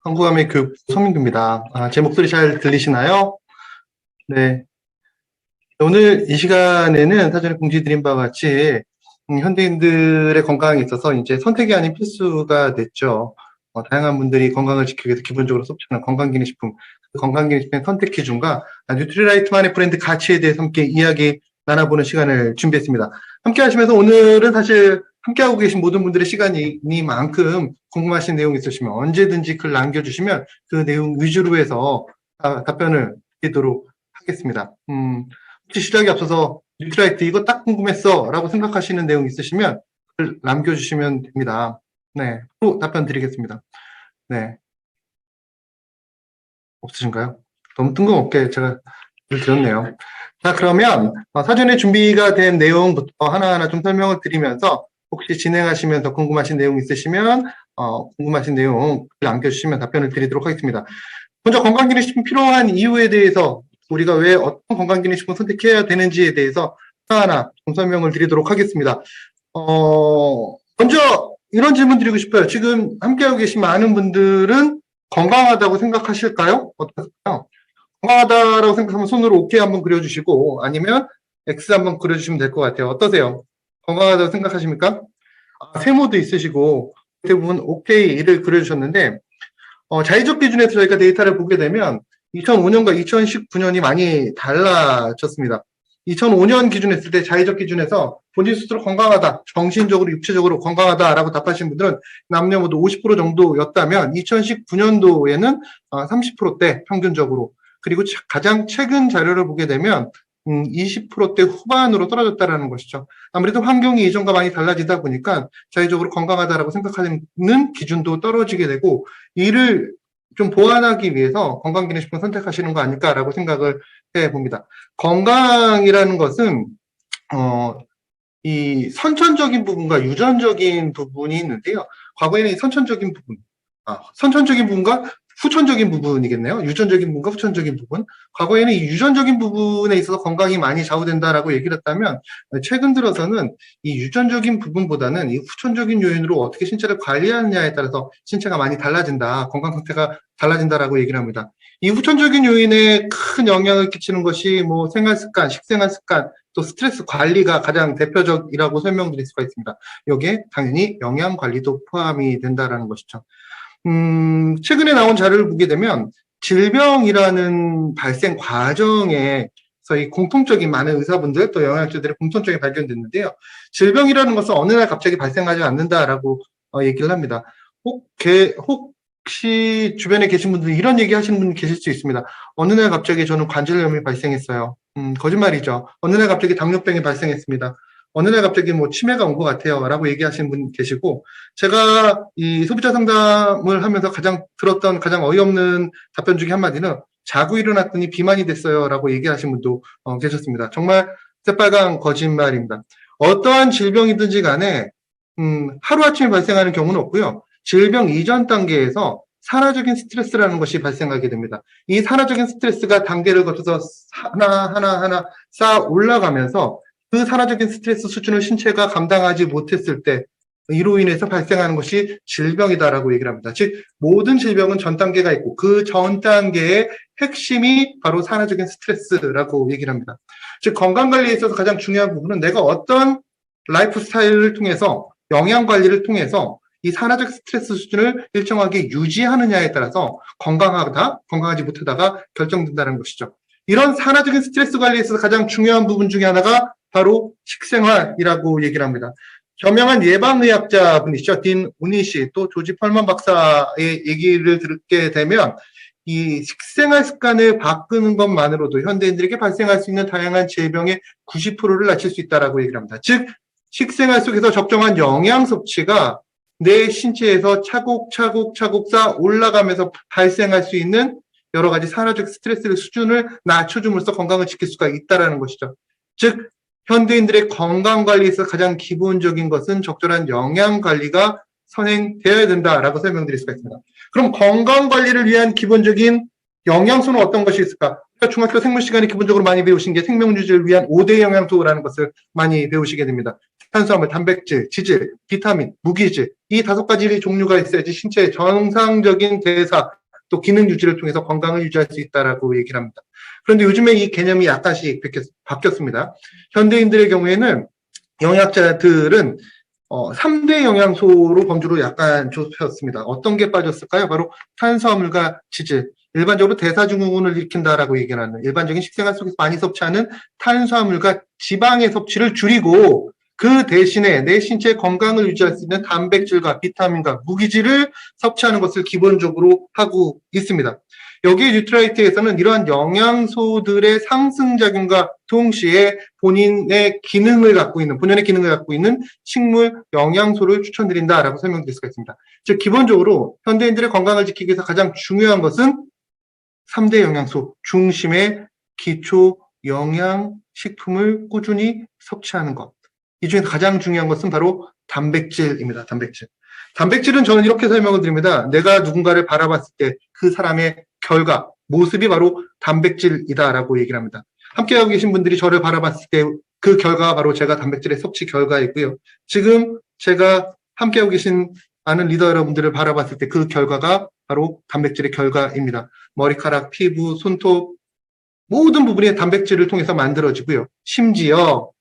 한국함의 교육 서민규입니다. 제 목소리 잘 들리시나요? 네. 오늘 이 시간에는 사전에 공지 드린 바와 같이 현대인들의 건강에 있어서 이제 선택이 아닌 필수가 됐죠. 다양한 분들이 건강을 지키기 위해서 기본적으로 섭취하는 건강기능식품, 그 건강기능식품의 선택 기준과 뉴트리라이트만의 브랜드 가치에 대해서 함께 이야기 나눠보는 시간을 준비했습니다. 함께 하시면서 오늘은 사실 함께하고 계신 모든 분들의 시간이니만큼 궁금하신 내용 있으시면 언제든지 글 남겨주시면 그 내용 위주로 해서 답변을 드리도록 하겠습니다. 혹시 시작에 앞서서 뉴트라이트 이거 딱 궁금했어 라고 생각하시는 내용 있으시면 글 남겨주시면 됩니다. 네, 또 답변 드리겠습니다. 네. 없으신가요? 너무 뜬금없게 제가 글 드렸네요. 자, 그러면 사전에 준비가 된 내용부터 하나하나 좀 설명을 드리면서 혹시 진행하시면서 궁금하신 내용 있으시면 궁금하신 내용 남겨주시면 답변을 드리도록 하겠습니다. 먼저 건강기능식품 필요한 이유에 대해서 우리가 왜 어떤 건강기능식품 선택해야 되는지에 대해서 하나하나 좀 설명을 드리도록 하겠습니다. 먼저 이런 질문 드리고 싶어요. 지금 함께하고 계신 많은 분들은 건강하다고 생각하실까요? 어떠세요? 건강하다라고 생각하면 손으로 오케이 한번 그려주시고 아니면 X 한번 그려주시면 될 것 같아요. 어떠세요? 건강하다고 생각하십니까? 세모도 있으시고 대부분 오케이를 그려주셨는데 자의적 기준에서 저희가 데이터를 보게 되면 2005년과 2019년이 많이 달라졌습니다. 2005년 기준 했을 때 자의적 기준에서 본인 스스로 건강하다, 정신적으로, 육체적으로 건강하다라고 답하신 분들은 남녀 모두 50% 정도였다면 2019년도에는 30%대 평균적으로 그리고 가장 최근 자료를 보게 되면 20%대 후반으로 떨어졌다라는 것이죠. 아무래도 환경이 이전과 많이 달라지다 보니까 자의적으로 건강하다라고 생각하는 기준도 떨어지게 되고 이를 좀 보완하기 위해서 건강기능식품 선택하시는 거 아닐까라고 생각을 해봅니다. 건강이라는 것은 이 선천적인 부분과 유전적인 부분이 있는데요. 과거에는 이 선천적인 부분과 후천적인 부분이겠네요. 유전적인 부분과 후천적인 부분. 과거에는 이 유전적인 부분에 있어서 건강이 많이 좌우된다라고 얘기를 했다면 최근 들어서는 이 유전적인 부분보다는 이 후천적인 요인으로 어떻게 신체를 관리하느냐에 따라서 신체가 많이 달라진다. 건강 상태가 달라진다라고 얘기를 합니다. 이 후천적인 요인에 큰 영향을 끼치는 것이 뭐 생활 습관, 식생활 습관, 또 스트레스 관리가 가장 대표적이라고 설명드릴 수가 있습니다. 여기에 당연히 영양 관리도 포함이 된다라는 것이죠. 최근에 나온 자료를 보게 되면 질병이라는 발생 과정에서 이 공통적인 많은 의사분들 또 영양학자들의 공통점이 발견됐는데요. 질병이라는 것은 어느 날 갑자기 발생하지 않는다라고 얘기를 합니다. 혹시 주변에 계신 분들 이런 얘기 하시는 분 계실 수 있습니다. 어느 날 갑자기 저는 관절염이 발생했어요. 거짓말이죠. 어느 날 갑자기 당뇨병이 발생했습니다. 어느 날 갑자기 뭐 치매가 온 것 같아요 라고 얘기하시는 분 계시고 제가 이 소비자 상담을 하면서 들었던 가장 어이없는 답변 중에 한마디는 자고 일어났더니 비만이 됐어요 라고 얘기하신 분도 계셨습니다. 정말 새빨간 거짓말입니다. 어떠한 질병이든지 간에 하루아침에 발생하는 경우는 없고요. 질병 이전 단계에서 산화적인 스트레스라는 것이 발생하게 됩니다. 이 산화적인 스트레스가 단계를 거쳐서 하나 쌓아 올라가면서 그 산화적인 스트레스 수준을 신체가 감당하지 못했을 때 이로 인해서 발생하는 것이 질병이다라고 얘기를 합니다. 즉 모든 질병은 전 단계가 있고 그 전 단계의 핵심이 바로 산화적인 스트레스라고 얘기를 합니다. 즉 건강관리에 있어서 가장 중요한 부분은 내가 어떤 라이프 스타일을 통해서 영양 관리를 통해서 이 산화적 스트레스 수준을 일정하게 유지하느냐에 따라서 건강하다, 건강하지 못하다가 결정된다는 것이죠. 이런 산화적인 스트레스 관리에 있어서 가장 중요한 부분 중에 하나가 바로 식생활이라고 얘기를 합니다. 저명한 예방의학자분이시죠. 딘 우니시 또 조지 펄먼 박사의 얘기를 듣게 되면 이 식생활 습관을 바꾸는 것만으로도 현대인들에게 발생할 수 있는 다양한 질병의 90%를 낮출 수 있다고 얘기를 합니다. 즉 식생활 속에서 적정한 영양 섭취가 내 신체에서 차곡차곡 쌓아 올라가면서 발생할 수 있는 여러 가지 산화적 스트레스의 수준을 낮춰줌으로써 건강을 지킬 수가 있다는 것이죠. 즉 현대인들의 건강관리에서 가장 기본적인 것은 적절한 영양관리가 선행되어야 된다라고 설명드릴 수가 있습니다. 그럼 건강관리를 위한 기본적인 영양소는 어떤 것이 있을까? 중학교 생물 시간에 기본적으로 많이 배우신 게 생명 유지를 위한 5대 영양소라는 것을 많이 배우시게 됩니다. 탄수화물, 단백질, 지질, 비타민, 무기질 이 5가지 종류가 있어야지 신체의 정상적인 대사 또 기능 유지를 통해서 건강을 유지할 수 있다라고 얘기를 합니다. 그런데 요즘에 이 개념이 약간씩 바뀌었습니다. 현대인들의 경우에는 영양학자들은 3대 영양소로 범주로 약간 좁혔습니다. 어떤 게 빠졌을까요? 바로 탄수화물과 지질. 일반적으로 대사증후군을 일으킨다라고 얘기를 하는 일반적인 식생활 속에서 많이 섭취하는 탄수화물과 지방의 섭취를 줄이고 그 대신에 내 신체의 건강을 유지할 수 있는 단백질과 비타민과 무기질을 섭취하는 것을 기본적으로 하고 있습니다. 여기에 뉴트라이트에서는 이러한 영양소들의 상승작용과 동시에 본인의 기능을 갖고 있는, 본연의 기능을 갖고 있는 식물 영양소를 추천드린다라고 설명드릴 수가 있습니다. 즉, 기본적으로 현대인들의 건강을 지키기 위해서 가장 중요한 것은 3대 영양소 중심의 기초 영양식품을 꾸준히 섭취하는 것. 이 중에서 가장 중요한 것은 바로 단백질입니다. 단백질. 단백질은 저는 이렇게 설명을 드립니다. 내가 누군가를 바라봤을 때 그 사람의 결과, 모습이 바로 단백질이다라고 얘기를 합니다. 함께하고 계신 분들이 저를 바라봤을 때 그 결과가 바로 제가 단백질의 섭취 결과이고요. 지금 제가 함께하고 계신 아는 리더 여러분들을 바라봤을 때 그 결과가 바로 단백질의 결과입니다. 머리카락, 피부, 손톱 모든 부분이 단백질을 통해서 만들어지고요. 심지어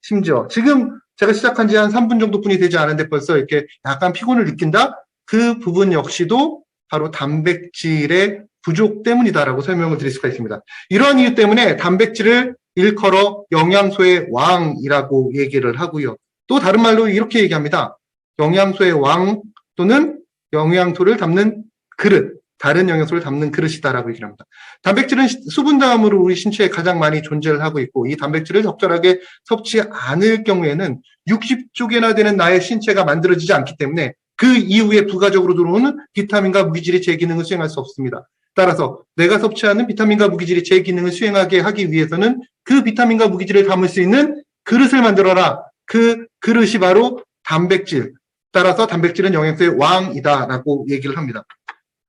지금 제가 시작한 지 한 3분 정도뿐이 되지 않은데 벌써 이렇게 약간 피곤을 느낀다? 그 부분 역시도 바로 단백질의 부족 때문이다라고 설명을 드릴 수가 있습니다. 이러한 이유 때문에 단백질을 일컬어 영양소의 왕이라고 얘기를 하고요. 또 다른 말로 이렇게 얘기합니다. 영양소의 왕 또는 영양소를 담는 그릇, 다른 영양소를 담는 그릇이다라고 얘기를 합니다. 단백질은 수분 다음으로 우리 신체에 가장 많이 존재를 하고 있고 이 단백질을 적절하게 섭취 않을 경우에는 60쪽이나 되는 나의 신체가 만들어지지 않기 때문에 그 이후에 부가적으로 들어오는 비타민과 무기질이 제 기능을 수행할 수 없습니다. 따라서 내가 섭취하는 비타민과 무기질이 제 기능을 수행하게 하기 위해서는 그 비타민과 무기질을 담을 수 있는 그릇을 만들어라. 그 그릇이 바로 단백질. 따라서 단백질은 영양소의 왕이다라고 얘기를 합니다.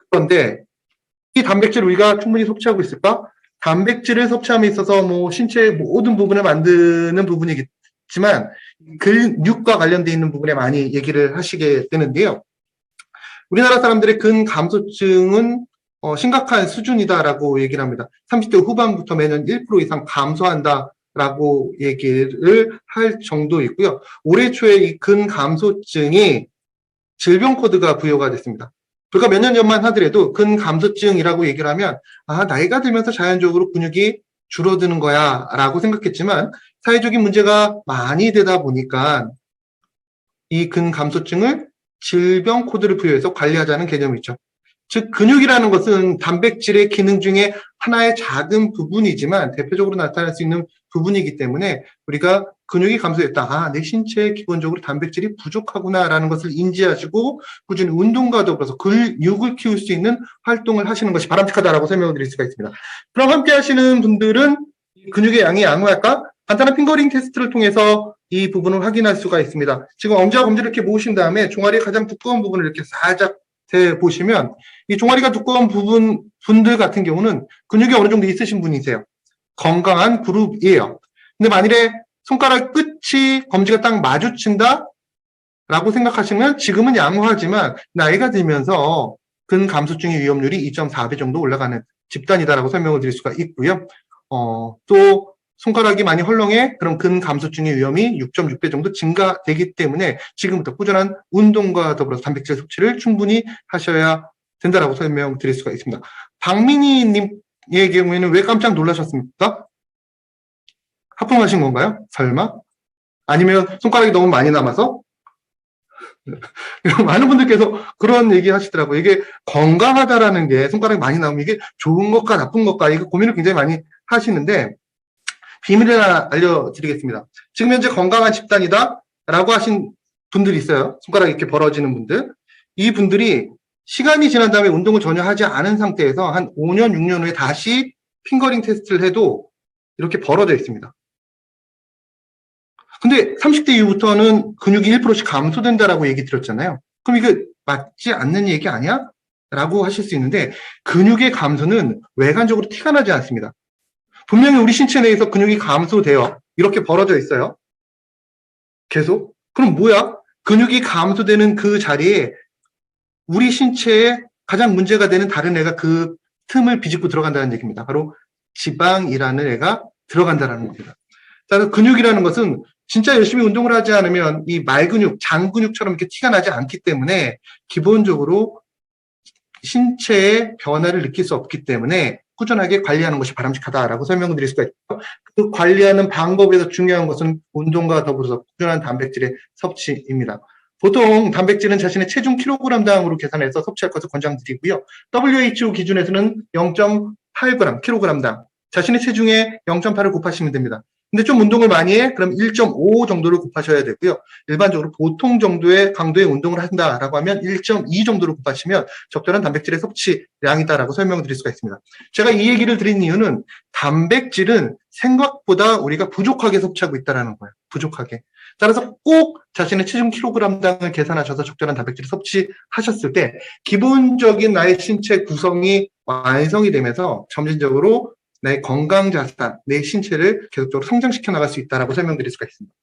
그런데 이 단백질을 우리가 충분히 섭취하고 있을까? 단백질을 섭취함에 있어서 뭐 신체의 모든 부분을 만드는 부분이겠지만 근육과 관련되어 있는 부분에 많이 얘기를 하시게 되는데요. 우리나라 사람들의 근감소증은 심각한 수준이다라고 얘기를 합니다. 30대 후반부터 매년 1% 이상 감소한다라고 얘기를 할 정도이고요. 올해 초에 이 근감소증이 질병 코드가 부여가 됐습니다. 불과 몇 년 전만 하더라도 근감소증이라고 얘기를 하면 나이가 들면서 자연적으로 근육이 줄어드는 거야 라고 생각했지만 사회적인 문제가 많이 되다 보니까 이 근감소증을 질병 코드를 부여해서 관리하자는 개념이죠. 즉 근육이라는 것은 단백질의 기능 중에 하나의 작은 부분이지만 대표적으로 나타날 수 있는 부분이기 때문에 우리가 근육이 감소했다. 내 신체에 기본적으로 단백질이 부족하구나라는 것을 인지하시고 꾸준히 운동과 더불어서 근육을 키울 수 있는 활동을 하시는 것이 바람직하다라고 설명을 드릴 수가 있습니다. 그럼 함께 하시는 분들은 근육의 양이 양호할까? 간단한 핑거링 테스트를 통해서 이 부분을 확인할 수가 있습니다. 지금 엄지와 검지를 이렇게 모으신 다음에 종아리의 가장 두꺼운 부분을 이렇게 살짝 보시면 이 종아리가 두꺼운 분들 같은 경우는 근육이 어느 정도 있으신 분이세요. 건강한 그룹이에요. 근데 만일에 손가락 끝이 검지가 딱 마주친다? 라고 생각하시면 지금은 양호하지만 나이가 들면서 근감소증의 위험률이 2.4배 정도 올라가는 집단이다라고 설명을 드릴 수가 있고요. 또 손가락이 많이 헐렁해 그럼 근감소증의 위험이 6.6배 정도 증가되기 때문에 지금부터 꾸준한 운동과 더불어서 단백질 섭취를 충분히 하셔야 된다라고 설명드릴 수가 있습니다. 박민희 님의 경우에는 왜 깜짝 놀라셨습니까? 하품하신 건가요? 설마? 아니면 손가락이 너무 많이 남아서? 많은 분들께서 그런 얘기 하시더라고요. 이게 건강하다라는 게 손가락이 많이 나오면 이게 좋은 것과 나쁜 것과 이거 고민을 굉장히 많이 하시는데 비밀을 하나 알려드리겠습니다. 지금 현재 건강한 집단이다 라고 하신 분들이 있어요. 손가락이 이렇게 벌어지는 분들. 이 분들이 시간이 지난 다음에 운동을 전혀 하지 않은 상태에서 한 5년, 6년 후에 다시 핑거링 테스트를 해도 이렇게 벌어져 있습니다. 근데 30대 이후부터는 근육이 1%씩 감소된다라고 얘기 드렸잖아요. 그럼 이거 맞지 않는 얘기 아니야? 라고 하실 수 있는데 근육의 감소는 외관적으로 티가 나지 않습니다. 분명히 우리 신체 내에서 근육이 감소되어 이렇게 벌어져 있어요. 계속. 그럼 뭐야? 근육이 감소되는 그 자리에 우리 신체에 가장 문제가 되는 다른 애가 그 틈을 비집고 들어간다는 얘기입니다. 바로 지방이라는 애가 들어간다는 겁니다. 그래서 근육이라는 것은 진짜 열심히 운동을 하지 않으면 이 말근육, 장근육처럼 이렇게 티가 나지 않기 때문에 기본적으로 신체의 변화를 느낄 수 없기 때문에 꾸준하게 관리하는 것이 바람직하다라고 설명을 드릴 수가 있고요. 그 관리하는 방법에서 중요한 것은 운동과 더불어서 꾸준한 단백질의 섭취입니다. 보통 단백질은 자신의 체중 킬로그램당으로 계산해서 섭취할 것을 권장드리고요. WHO 기준에서는 0.8g, 킬로그램당. 자신의 체중에 0.8을 곱하시면 됩니다. 근데 좀 운동을 많이 해? 그럼 1.5 정도를 곱하셔야 되고요. 일반적으로 보통 정도의 강도의 운동을 한다라고 하면 1.2 정도를 곱하시면 적절한 단백질의 섭취량이다라고 설명을 드릴 수가 있습니다. 제가 이 얘기를 드린 이유는 단백질은 생각보다 우리가 부족하게 섭취하고 있다는 거예요. 부족하게. 따라서 꼭 자신의 체중 킬로그램당을 계산하셔서 적절한 단백질을 섭취하셨을 때 기본적인 나의 신체 구성이 완성이 되면서 점진적으로 내 건강 자산, 내 신체를 계속적으로 성장시켜 나갈 수 있다라고 설명드릴 수가 있습니다.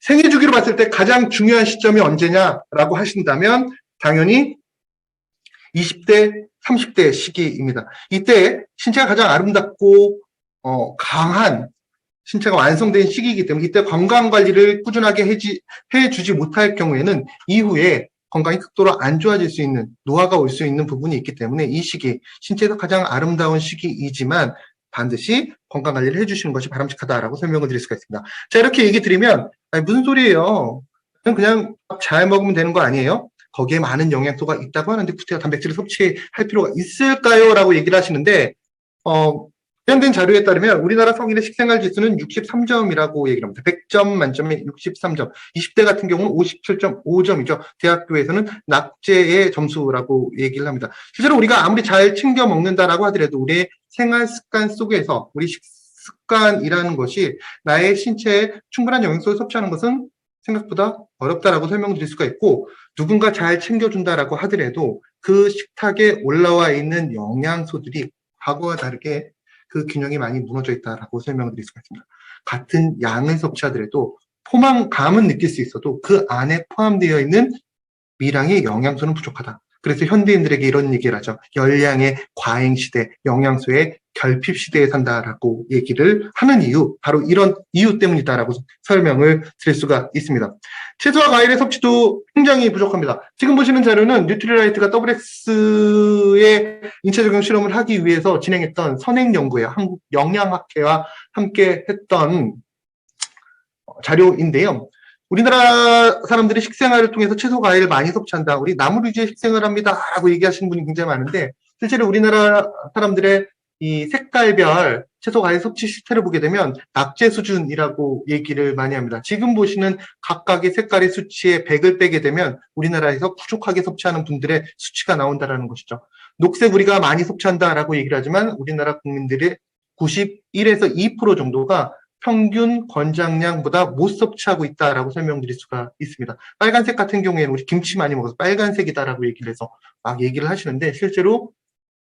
생애 주기로 봤을 때 가장 중요한 시점이 언제냐라고 하신다면 당연히 20대, 30대 시기입니다. 이때 신체가 가장 아름답고 강한 신체가 완성된 시기이기 때문에 이때 건강 관리를 꾸준하게 해주지 못할 경우에는 이후에 건강이 극도로 안 좋아질 수 있는 노화가 올 수 있는 부분이 있기 때문에 이 시기 신체에서 가장 아름다운 시기이지만 반드시 건강관리를 해주시는 것이 바람직하다라고 설명을 드릴 수가 있습니다. 자, 이렇게 얘기 드리면 아니, 무슨 소리예요? 그냥 잘 먹으면 되는 거 아니에요? 거기에 많은 영양소가 있다고 하는데 구체적 단백질을 섭취할 필요가 있을까요? 라고 얘기를 하시는데 관련된 자료에 따르면 우리나라 성인의 식생활 지수는 63점이라고 얘기를 합니다. 100점 만점에 63점. 20대 같은 경우는 57.5점이죠. 대학교에서는 낙제의 점수라고 얘기를 합니다. 실제로 우리가 아무리 잘 챙겨 먹는다라고 하더라도 우리의 생활 습관 속에서 우리 식습관이라는 것이 나의 신체에 충분한 영양소를 섭취하는 것은 생각보다 어렵다라고 설명드릴 수가 있고 누군가 잘 챙겨준다라고 하더라도 그 식탁에 올라와 있는 영양소들이 과거와 다르게 그 균형이 많이 무너져 있다라고 설명을 드릴 수가 있습니다. 같은 양을 섭취하더라도 포만감은 느낄 수 있어도 그 안에 포함되어 있는 미량의 영양소는 부족하다. 그래서 현대인들에게 이런 얘기를 하죠. 열량의 과잉 시대, 영양소의 결핍 시대에 산다라고 얘기를 하는 이유, 바로 이런 이유 때문이다라고 설명을 드릴 수가 있습니다. 채소와 과일의 섭취도 굉장히 부족합니다. 지금 보시는 자료는 뉴트리라이트가 WX의 인체 적용 실험을 하기 위해서 진행했던 선행 연구예요. 한국 영양학회와 함께 했던 자료인데요. 우리나라 사람들이 식생활을 통해서 채소, 과일을 많이 섭취한다. 우리 나물 위주의 식생활을 합니다. 라고 얘기하시는 분이 굉장히 많은데 실제로 우리나라 사람들의 이 색깔별 채소, 과일 섭취 실태를 보게 되면 낙제 수준이라고 얘기를 많이 합니다. 지금 보시는 각각의 색깔의 수치에 100을 빼게 되면 우리나라에서 부족하게 섭취하는 분들의 수치가 나온다는 것이죠. 녹색 우리가 많이 섭취한다라고 얘기를 하지만 우리나라 국민들의 91에서 2% 정도가 평균 권장량보다 못 섭취하고 있다라고 설명드릴 수가 있습니다. 빨간색 같은 경우에는 우리 김치 많이 먹어서 빨간색이다라고 얘기를 해서 막 얘기를 하시는데 실제로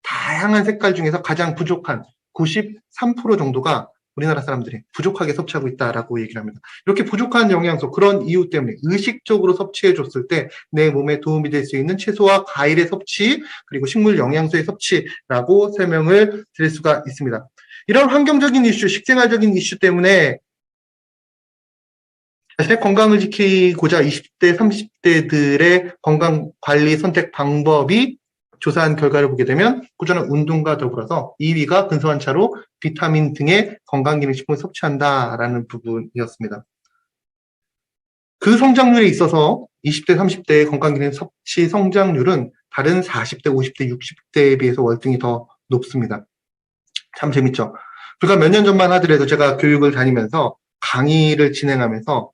다양한 색깔 중에서 가장 부족한 93% 정도가 우리나라 사람들이 부족하게 섭취하고 있다라고 얘기를 합니다. 이렇게 부족한 영양소 그런 이유 때문에 의식적으로 섭취해 줬을 때 내 몸에 도움이 될 수 있는 채소와 과일의 섭취 그리고 식물 영양소의 섭취라고 설명을 드릴 수가 있습니다. 이런 환경적인 이슈, 식생활적인 이슈 때문에 자신의 건강을 지키고자 20대, 30대들의 건강관리 선택 방법이 조사한 결과를 보게 되면 꾸준한 운동과 더불어서 2위가 근소한 차로 비타민 등의 건강기능식품을 섭취한다라는 부분이었습니다. 그 성장률에 있어서 20대, 30대의 건강기능 섭취 성장률은 다른 40대, 50대, 60대에 비해서 월등히 더 높습니다. 참 재밌죠. 불과 몇 년 전만 하더라도 제가 교육을 다니면서 강의를 진행하면서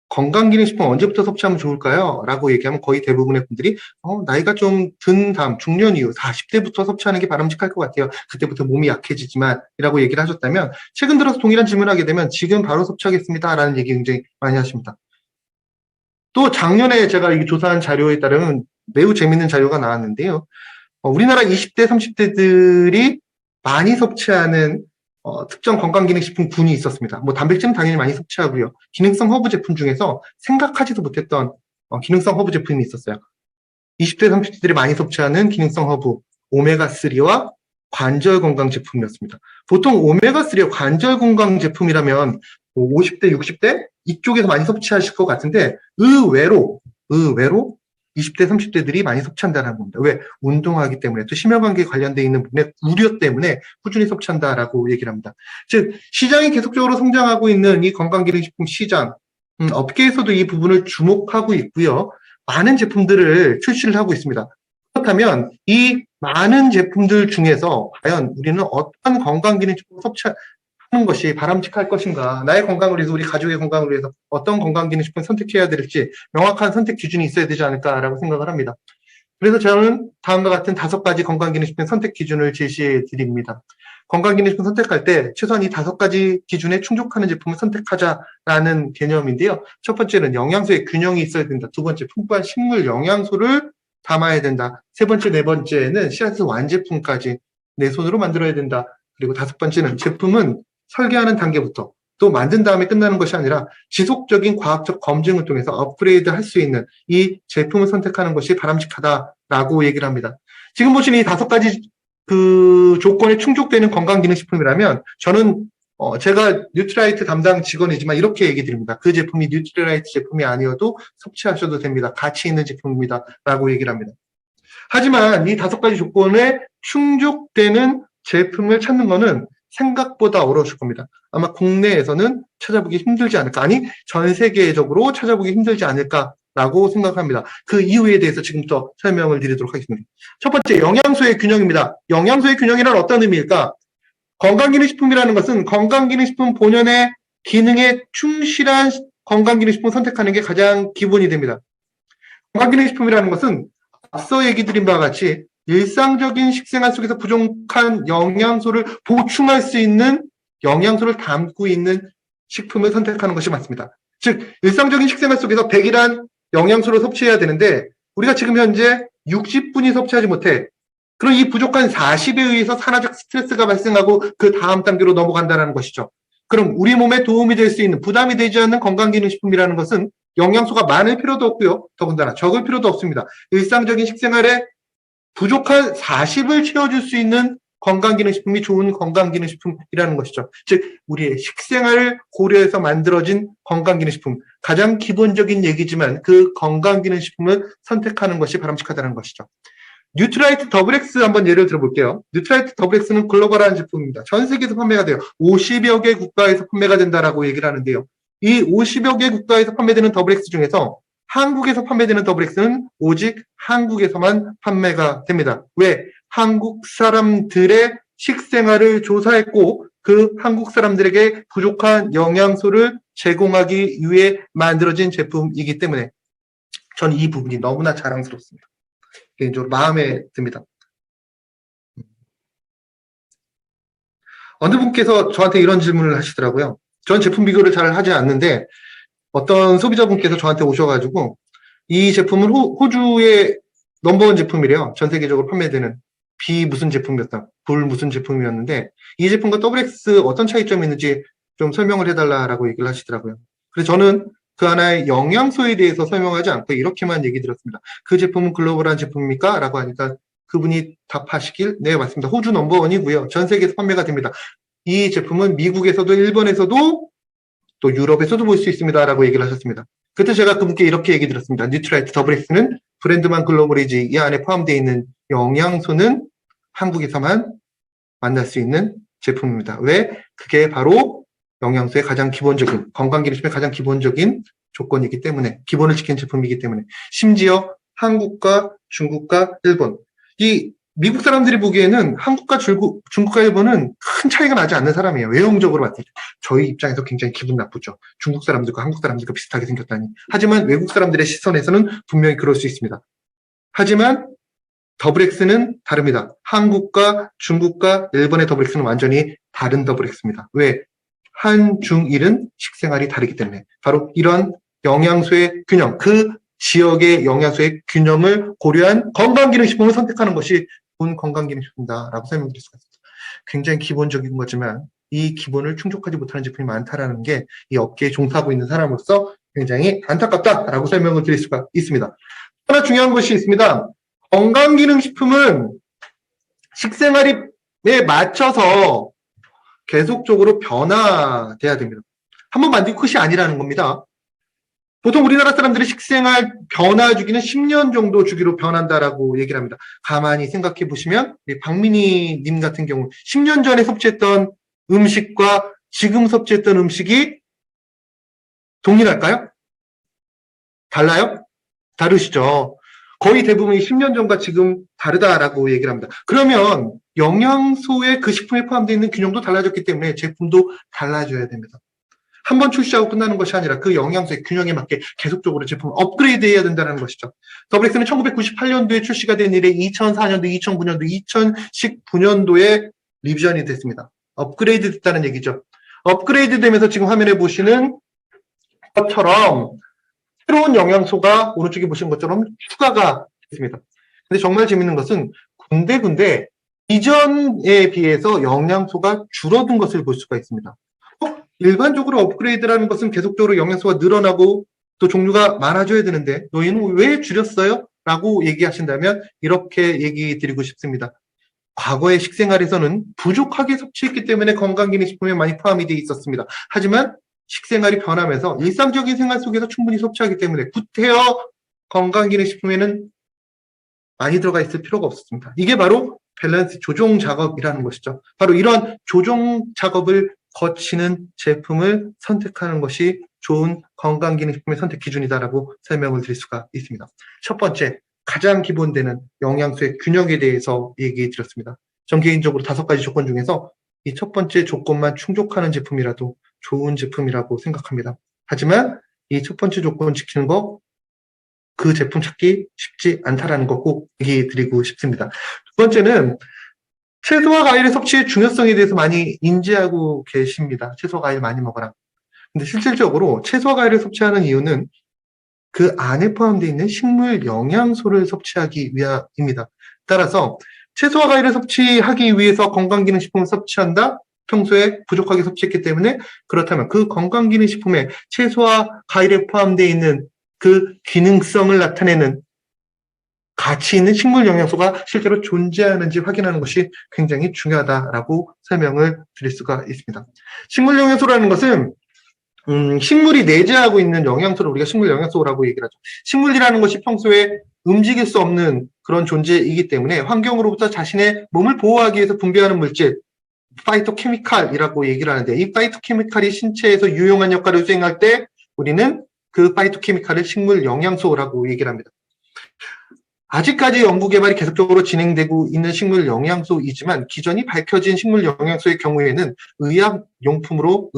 건강기능식품 언제부터 섭취하면 좋을까요? 라고 얘기하면 거의 대부분의 분들이 나이가 좀 든 다음 중년 이후 40대부터 섭취하는 게 바람직할 것 같아요. 그때부터 몸이 약해지지만 이라고 얘기를 하셨다면 최근 들어서 동일한 질문을 하게 되면 지금 바로 섭취하겠습니다. 라는 얘기 굉장히 많이 하십니다. 또 작년에 제가 이 조사한 자료에 따르면 매우 재밌는 자료가 나왔는데요. 우리나라 20대, 30대들이 많이 섭취하는 특정 건강기능식품 군이 있었습니다. 뭐 단백질은 당연히 많이 섭취하고요. 기능성 허브 제품 중에서 생각하지도 못했던 기능성 허브 제품이 있었어요. 20대, 30대들이 많이 섭취하는 기능성 허브, 오메가3와 관절 건강 제품이었습니다. 보통 오메가3와 관절 건강 제품이라면 50대, 60대 이쪽에서 많이 섭취하실 것 같은데 의외로 20대, 30대들이 많이 섭취한다는 겁니다. 왜? 운동하기 때문에 또 심혈관계에 관련되어 있는 분의 우려 때문에 꾸준히 섭취한다라고 얘기를 합니다. 즉 시장이 계속적으로 성장하고 있는 이 건강기능식품 시장, 업계에서도 이 부분을 주목하고 있고요. 많은 제품들을 출시를 하고 있습니다. 그렇다면 이 많은 제품들 중에서 과연 우리는 어떤 건강기능식품을 섭취하는 것이 바람직할 것인가, 나의 건강을 위해서, 우리 가족의 건강을 위해서 어떤 건강기능식품을 선택해야 될지 명확한 선택 기준이 있어야 되지 않을까라고 생각을 합니다. 그래서 저는 다음과 같은 5가지 건강기능식품 선택 기준을 제시해 드립니다. 건강기능식품 선택할 때 최소한 이 5가지 기준에 충족하는 제품을 선택하자라는 개념인데요. 첫 번째는 영양소의 균형이 있어야 된다. 두 번째, 풍부한 식물 영양소를 담아야 된다. 세 번째, 네 번째는 씨앗에서 완제품까지 내 손으로 만들어야 된다. 그리고 5번째는 제품은 설계하는 단계부터 또 만든 다음에 끝나는 것이 아니라 지속적인 과학적 검증을 통해서 업그레이드 할 수 있는 이 제품을 선택하는 것이 바람직하다라고 얘기를 합니다. 지금 보시는 이 5가지 그 조건에 충족되는 건강기능식품이라면 저는 제가 뉴트라이트 담당 직원이지만 이렇게 얘기 드립니다. 그 제품이 뉴트라이트 제품이 아니어도 섭취하셔도 됩니다. 가치 있는 제품입니다. 라고 얘기를 합니다. 하지만 이 5가지 조건에 충족되는 제품을 찾는 것은 생각보다 어려우실 겁니다. 아마 국내에서는 찾아보기 힘들지 않을까, 아니 전 세계적으로 찾아보기 힘들지 않을까라고 생각합니다. 그 이유에 대해서 지금부터 설명을 드리도록 하겠습니다. 첫 번째, 영양소의 균형입니다. 영양소의 균형이란 어떤 의미일까? 건강기능식품이라는 것은 건강기능식품 본연의 기능에 충실한 건강기능식품을 선택하는 게 가장 기본이 됩니다. 건강기능식품이라는 것은 앞서 얘기 드린 바와 같이 일상적인 식생활 속에서 부족한 영양소를 보충할 수 있는 영양소를 담고 있는 식품을 선택하는 것이 맞습니다. 즉 일상적인 식생활 속에서 100이란 영양소를 섭취해야 되는데 우리가 지금 현재 60분이 섭취하지 못해. 그럼 이 부족한 40에 의해서 산화적 스트레스가 발생하고 그 다음 단계로 넘어간다는 것이죠. 그럼 우리 몸에 도움이 될 수 있는, 부담이 되지 않는 건강기능식품이라는 것은 영양소가 많을 필요도 없고요. 더군다나 적을 필요도 없습니다. 일상적인 식생활에 부족한 40을 채워줄 수 있는 건강기능식품이 좋은 건강기능식품이라는 것이죠. 즉 우리의 식생활을 고려해서 만들어진 건강기능식품, 가장 기본적인 얘기지만 그 건강기능식품을 선택하는 것이 바람직하다는 것이죠. 뉴트라이트 더블X 한번 예를 들어볼게요. 뉴트라이트 더블X는 글로벌한 제품입니다. 전 세계에서 판매가 돼요. 50여 개 국가에서 판매가 된다라고 얘기를 하는데요. 이 50여 개 국가에서 판매되는 더블X 중에서 한국에서 판매되는 더블X는 오직 한국에서만 판매가 됩니다. 왜? 한국 사람들의 식생활을 조사했고 그 한국 사람들에게 부족한 영양소를 제공하기 위해 만들어진 제품이기 때문에 저는 이 부분이 너무나 자랑스럽습니다. 개인적으로 마음에 듭니다. 어느 분께서 저한테 이런 질문을 하시더라고요. 전 제품 비교를 잘 하지 않는데 어떤 소비자분께서 저한테 오셔가지고 이 제품은 호주의 넘버원 제품이래요. 전 세계적으로 판매되는 B 무슨 제품이었다, 불 무슨 제품이었는데 이 제품과 WX 어떤 차이점이 있는지 좀 설명을 해달라라고 얘기를 하시더라고요. 그래서 저는 그 하나의 영양소에 대해서 설명하지 않고 이렇게만 얘기 드렸습니다. 그 제품은 글로벌한 제품입니까? 라고 하니까 그분이 답하시길 네 맞습니다. 호주 넘버원이고요. 전 세계에서 판매가 됩니다. 이 제품은 미국에서도 일본에서도 또 유럽에서도 볼 수 있습니다. 라고 얘기를 하셨습니다. 그때 제가 그분께 이렇게 얘기 드렸습니다. 뉴트라이트 더블X는 브랜드만 글로벌이지 이 안에 포함되어 있는 영양소는 한국에서만 만날 수 있는 제품입니다. 왜? 그게 바로 영양소의 가장 기본적인, 건강기능식품의 가장 기본적인 조건이기 때문에, 기본을 지킨 제품이기 때문에, 심지어 한국과 중국과 일본, 이 미국 사람들이 보기에는 한국과 중국과 일본은 큰 차이가 나지 않는 사람이에요. 외형적으로 봤을 때. 저희 입장에서 굉장히 기분 나쁘죠. 중국 사람들과 한국 사람들과 비슷하게 생겼다니. 하지만 외국 사람들의 시선에서는 분명히 그럴 수 있습니다. 하지만 더블X는 다릅니다. 한국과 중국과 일본의 더블X는 완전히 다른 더블X입니다. 왜? 한, 중, 일은 식생활이 다르기 때문에. 바로 이런 영양소의 균형, 그 지역의 영양소의 균형을 고려한 건강기능식품을 선택하는 것이 본 건강기능식품이다라고 설명드릴 수가 있습니다. 굉장히 기본적인 거지만 이 기본을 충족하지 못하는 제품이 많다라는 게 이 업계에 종사하고 있는 사람으로서 굉장히 안타깝다라고 설명을 드릴 수가 있습니다. 하나 중요한 것이 있습니다. 건강기능식품은 식생활에 맞춰서 계속적으로 변화돼야 됩니다. 한번 만들고 끝이 아니라는 겁니다. 보통 우리나라 사람들이 식생활 변화 주기는 10년 정도 주기로 변한다라고 얘기를 합니다. 가만히 생각해 보시면 박민희 님 같은 경우 10년 전에 섭취했던 음식과 지금 섭취했던 음식이 동일할까요? 달라요? 다르시죠. 거의 대부분이 10년 전과 지금 다르다라고 얘기를 합니다. 그러면 영양소에 그 식품에 포함되어 있는 균형도 달라졌기 때문에 제품도 달라져야 됩니다. 한 번 출시하고 끝나는 것이 아니라 그 영양소의 균형에 맞게 계속적으로 제품을 업그레이드 해야 된다는 것이죠. 더블엑스는 1998년도에 출시가 된 이래 2004년도, 2009년도, 2019년도에 리비전이 됐습니다. 업그레이드 됐다는 얘기죠. 업그레이드 되면서 지금 화면에 보시는 것처럼 새로운 영양소가 오른쪽에 보시는 것처럼 추가가 됐습니다. 근데 정말 재밌는 것은 군데군데 이전에 비해서 영양소가 줄어든 것을 볼 수가 있습니다. 일반적으로 업그레이드라는 것은 계속적으로 영양소가 늘어나고 또 종류가 많아져야 되는데 너희는 왜 줄였어요? 라고 얘기하신다면 이렇게 얘기 드리고 싶습니다. 과거의 식생활에서는 부족하게 섭취했기 때문에 건강기능식품에 많이 포함이 되어 있었습니다. 하지만 식생활이 변하면서 일상적인 생활 속에서 충분히 섭취하기 때문에 구태여 건강기능식품에는 많이 들어가 있을 필요가 없습니다. 이게 바로 밸런스 조정 작업이라는 것이죠. 바로 이런 조정 작업을 거치는 제품을 선택하는 것이 좋은 건강기능식품의 선택 기준이다라고 설명을 드릴 수가 있습니다. 첫 번째, 가장 기본되는 영양소의 균형에 대해서 얘기해 드렸습니다. 전 개인적으로 5가지 조건 중에서 이 첫 번째 조건만 충족하는 제품이라도 좋은 제품이라고 생각합니다. 하지만 이 첫 번째 조건 지키는 거, 그 제품 찾기 쉽지 않다라는 거 꼭 얘기해 드리고 싶습니다. 두 번째는 채소와 과일의 섭취의 중요성에 대해서 많이 인지하고 계십니다. 채소와 과일 많이 먹어라. 근데 실질적으로 채소와 과일을 섭취하는 이유는 그 안에 포함되어 있는 식물 영양소를 섭취하기 위함입니다. 따라서 채소와 과일을 섭취하기 위해서 건강기능식품을 섭취한다? 평소에 부족하게 섭취했기 때문에 그렇다면 그 건강기능식품에 채소와 과일에 포함되어 있는 그 기능성을 나타내는 가치 있는 식물 영양소가 실제로 존재하는지 확인하는 것이 굉장히 중요하다라고 설명을 드릴 수가 있습니다. 식물 영양소라는 것은 식물이 내재하고 있는 영양소를 우리가 식물 영양소라고 얘기를 하죠. 식물이라는 것이 평소에 움직일 수 없는 그런 존재이기 때문에 환경으로부터 자신의 몸을 보호하기 위해서 분비하는 물질, 파이토케미칼이라고 얘기를 하는데 이 파이토케미칼이 신체에서 유용한 역할을 수행할 때 우리는 그 파이토케미칼을 식물 영양소라고 얘기를 합니다. 아직까지 연구 개발이 계속적으로 진행되고 있는 식물 영양소이지만 기존이 밝혀진 식물 영양소의 경우에는 의약품으로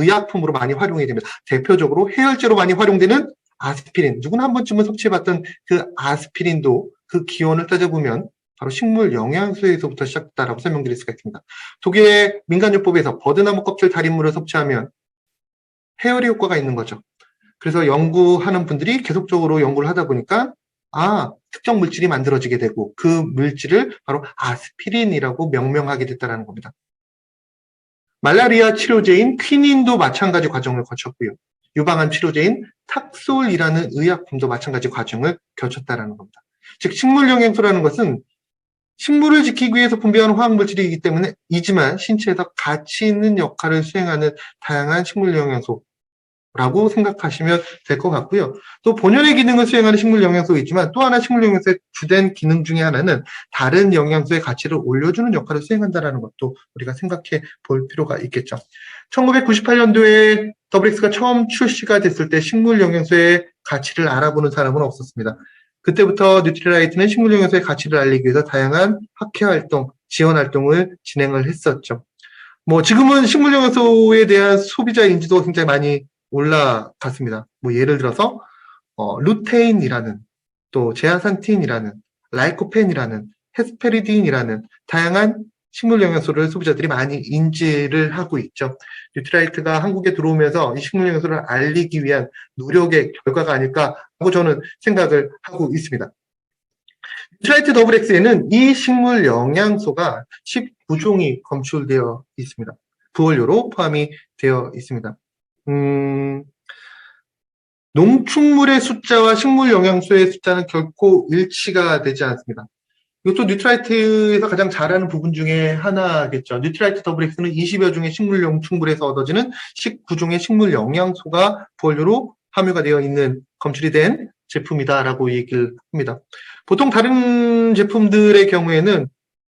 많이 활용이 됩니다. 대표적으로 해열제로 많이 활용되는 아스피린, 누구나 한 번쯤은 섭취해봤던 그 아스피린도 그 기원을 따져보면 바로 식물 영양소에서부터 시작됐다라고 설명드릴 수가 있습니다. 독일의 민간요법에서 버드나무 껍질 달인물을 섭취하면 해열의 효과가 있는 거죠. 그래서 연구하는 분들이 계속적으로 연구를 하다 보니까 특정 물질이 만들어지게 되고 그 물질을 바로 아스피린이라고 명명하게 됐다는 겁니다. 말라리아 치료제인 퀴닌도 마찬가지 과정을 거쳤고요. 유방암 치료제인 탁솔이라는 의약품도 마찬가지 과정을 거쳤다는 겁니다. 즉 식물 영양소라는 것은 식물을 지키기 위해서 분비하는 화학물질이기 때문에 이지만 신체에서 가치 있는 역할을 수행하는 다양한 식물 영양소라고 생각하시면 될 것 같고요. 또 본연의 기능을 수행하는 식물 영양소가 있지만 또 하나 식물 영양소의 주된 기능 중에 하나는 다른 영양소의 가치를 올려주는 역할을 수행한다는 것도 우리가 생각해 볼 필요가 있겠죠. 1998년도에 WX가 처음 출시가 됐을 때 식물 영양소의 가치를 알아보는 사람은 없었습니다. 그때부터 뉴트리라이트는 식물 영양소의 가치를 알리기 위해서 다양한 학회 활동, 지원 활동을 진행을 했었죠. 지금은 식물 영양소에 대한 소비자 인지도가 굉장히 많이 올라갔습니다. 예를 들어서 루테인이라는 또 제아산틴이라는 라이코펜이라는 헤스페리딘이라는 다양한 식물 영양소를 소비자들이 많이 인지를 하고 있죠. 뉴트라이트가 한국에 들어오면서 이 식물 영양소를 알리기 위한 노력의 결과가 아닐까라고 저는 생각을 하고 있습니다. 뉴트라이트 WX에는 이 식물 영양소가 19종이 검출되어 있습니다. 부원료로 포함이 되어 있습니다. 농축물의 숫자와 식물 영양소의 숫자는 결코 일치가 되지 않습니다. 이것도 뉴트라이트에서 가장 잘하는 부분 중에 하나겠죠. 뉴트라이트 더블엑스는 20여 종의 식물 농축물에서 얻어지는 19종의 식물 영양소가 부원료로 함유가 되어 있는 검출이 된 제품이다라고 얘기를 합니다. 보통 다른 제품들의 경우에는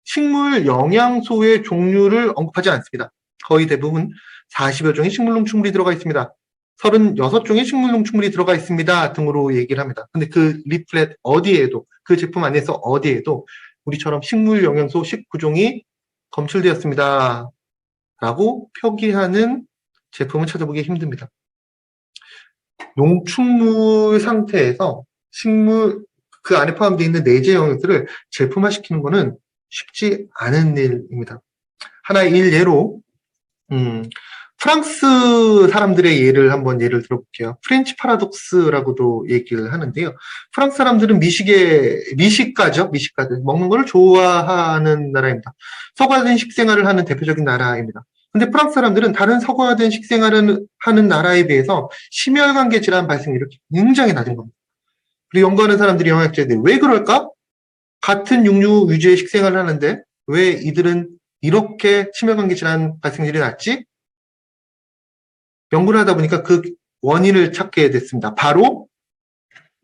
식물 영양소의 종류를 언급하지 않습니다. 거의 대부분 40여 종의 식물 농축물이 들어가 있습니다. 36종의 식물 농축물이 들어가 있습니다 등으로 얘기를 합니다. 근데 그 리플렛 어디에도, 그 제품 안에서 어디에도 우리처럼 식물 영양소 19종이 검출되었습니다 라고 표기하는 제품을 찾아보기 힘듭니다. 농축물 상태에서 식물 그 안에 포함되어 있는 내재 영양소를 제품화시키는 것은 쉽지 않은 일입니다. 하나의 일례로 프랑스 사람들의 예를 들어볼게요. 프렌치 파라독스라고도 얘기를 하는데요. 프랑스 사람들은 미식가들, 먹는 걸 좋아하는 나라입니다. 서구화된 식생활을 하는 대표적인 나라입니다. 근데 프랑스 사람들은 다른 서구화된 식생활을 하는 나라에 비해서 심혈관계 질환 발생률이 굉장히 낮은 겁니다. 그리고 연구하는 사람들이 영양학자들이 왜 그럴까? 같은 육류 위주의 식생활을 하는데 왜 이들은 이렇게 심혈관계 질환 발생률이 낮지? 연구를 하다 보니까 그 원인을 찾게 됐습니다. 바로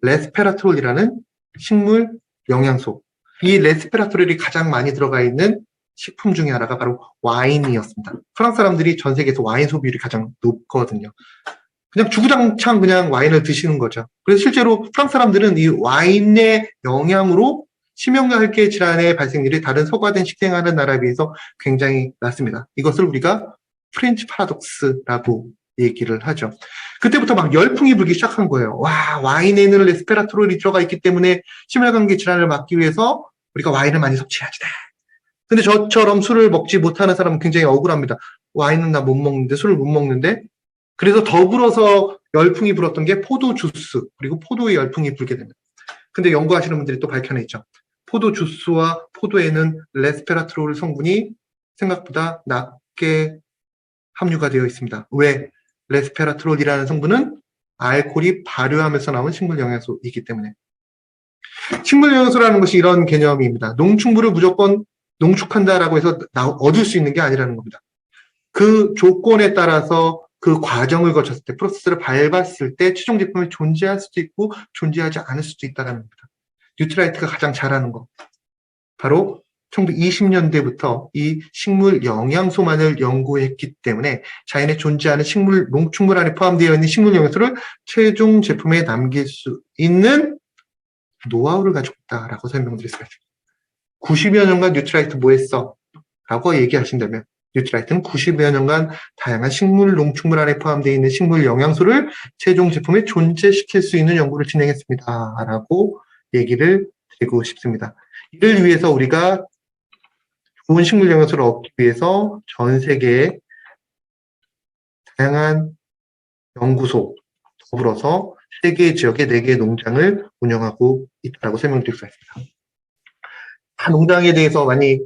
레스페라트롤이라는 식물 영양소. 이 레스페라트롤이 가장 많이 들어가 있는 식품 중에 하나가 바로 와인이었습니다. 프랑스 사람들이 전 세계에서 와인 소비율이 가장 높거든요. 그냥 주구장창 그냥 와인을 드시는 거죠. 그래서 실제로 프랑스 사람들은 이 와인의 영향으로 심혈관계 질환의 발생률이 다른 서구화된 식생활하는 나라에 비해서 굉장히 낮습니다. 이것을 우리가 프렌치 파라독스라고 얘기를 하죠. 그때부터 막 열풍이 불기 시작한 거예요. 와, 와인에는 레스페라트롤이 들어가 있기 때문에 심혈관계 질환을 막기 위해서 우리가 와인을 많이 섭취해야지 돼. 근데 저처럼 술을 먹지 못하는 사람은 굉장히 억울합니다. 와인은 나 못 먹는데, 술을 못 먹는데. 그래서 더불어서 열풍이 불었던 게 포도 주스, 그리고 포도의 열풍이 불게 됩니다. 근데 연구하시는 분들이 또 밝혀냈죠. 포도 주스와 포도에는 레스페라트롤 성분이 생각보다 낮게 함유가 되어 있습니다. 왜? 레스페라트롤이라는 성분은 알코올이 발효하면서 나온 식물 영양소이기 때문에. 식물 영양소라는 것이 이런 개념입니다. 농축물을 무조건 농축한다라고 해서 얻을 수 있는 게 아니라는 겁니다. 그 조건에 따라서 그 과정을 거쳤을 때, 프로세스를 밟았을 때 최종 제품이 존재할 수도 있고 존재하지 않을 수도 있다는 겁니다. 뉴트라이트가 가장 잘하는 것. 바로 1920년대부터 이 식물 영양소만을 연구했기 때문에 자연에 존재하는 식물, 농축물 안에 포함되어 있는 식물 영양소를 최종 제품에 남길 수 있는 노하우를 가지고 있다라고 설명드릴 수가 있습니다. 90여 년간 뉴트라이트 뭐 했어? 라고 얘기하신다면 뉴트라이트는 90여 년간 다양한 식물, 농축물 안에 포함되어 있는 식물 영양소를 최종 제품에 존재시킬 수 있는 연구를 진행했습니다. 라고 얘기를 드리고 싶습니다. 이를 위해서 우리가 좋은 식물 영양소를 얻기 위해서 전 세계에 다양한 연구소 더불어서 세계 지역에 4개의 농장을 운영하고 있다고 설명드릴 수 있습니다. 다 농장에 대해서 많이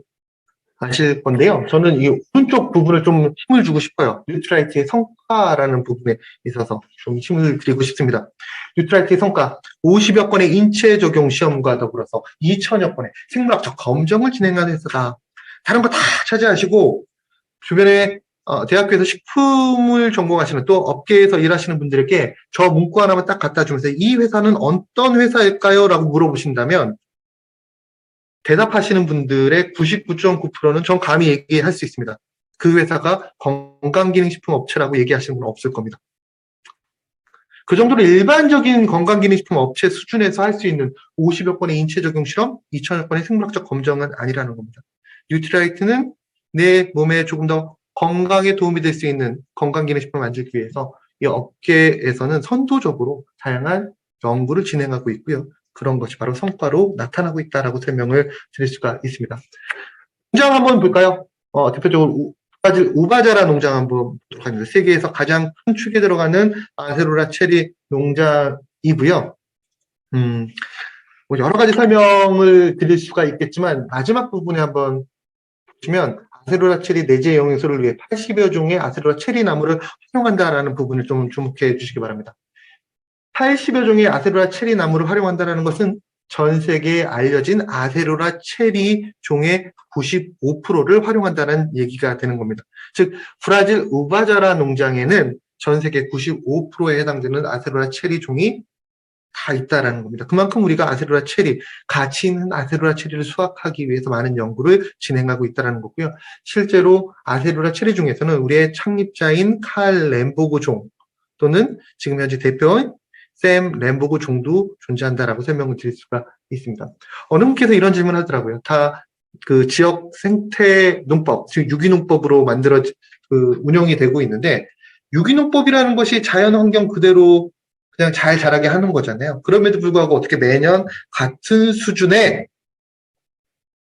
아실 건데요. 저는 이 오른쪽 부분을 좀 힘을 주고 싶어요. 뉴트라이트의 성과라는 부분에 있어서 좀 힘을 드리고 싶습니다. 뉴트라이트의 성과, 50여 건의 인체 적용 시험과 더불어서 2천여 건의 생물학적 검정을 진행하는 회사다. 다른 거 다 차지하시고 주변에 대학교에서 식품을 전공하시는 또 업계에서 일하시는 분들에게 저 문구 하나만 딱 갖다 주면서 이 회사는 어떤 회사일까요? 라고 물어보신다면 대답하시는 분들의 99.9%는 전 감히 얘기할 수 있습니다. 그 회사가 건강기능식품 업체라고 얘기하시는 분은 없을 겁니다. 그 정도로 일반적인 건강기능식품 업체 수준에서 할 수 있는 50여 건의 인체 적용 실험, 2천여 건의 생물학적 검정은 아니라는 겁니다. 뉴트라이트는 내 몸에 조금 더 건강에 도움이 될 수 있는 건강기능식품을 만들기 위해서 이 업계에서는 선도적으로 다양한 연구를 진행하고 있고요. 그런 것이 바로 성과로 나타나고 있다라고 설명을 드릴 수가 있습니다. 농장 한번 볼까요? 대표적으로 우바자라 농장 한번 보도록 하겠습니다. 세계에서 가장 큰 축에 들어가는 아세로라 체리 농장이고요. 뭐 여러 가지 설명을 드릴 수가 있겠지만 마지막 부분에 한번 보시면 아세로라 체리 내재 영양소를 위해 80여 종의 아세로라 체리 나무를 활용한다라는 부분을 좀 주목해 주시기 바랍니다. 80여 종의 아세로라 체리 나무를 활용한다는 것은 전 세계에 알려진 아세로라 체리 종의 95%를 활용한다는 얘기가 되는 겁니다. 즉 브라질 우바자라 농장에는 전 세계 95%에 해당되는 아세로라 체리 종이 다 있다라는 겁니다. 그만큼 우리가 아세로라 체리, 가치 있는 아세로라 체리를 수확하기 위해서 많은 연구를 진행하고 있다는 거고요. 실제로 아세로라 체리 중에서는 우리의 창립자인 칼 램보그 종 또는 지금 현재 대표인 샘 램보그 종도 존재한다라고 설명을 드릴 수가 있습니다. 어느 분께서 이런 질문을 하더라고요. 다 그 지역 생태 농법, 즉 유기농법으로 운영이 되고 있는데 유기농법이라는 것이 자연 환경 그대로 그냥 잘 자라게 하는 거잖아요. 그럼에도 불구하고 어떻게 매년 같은 수준의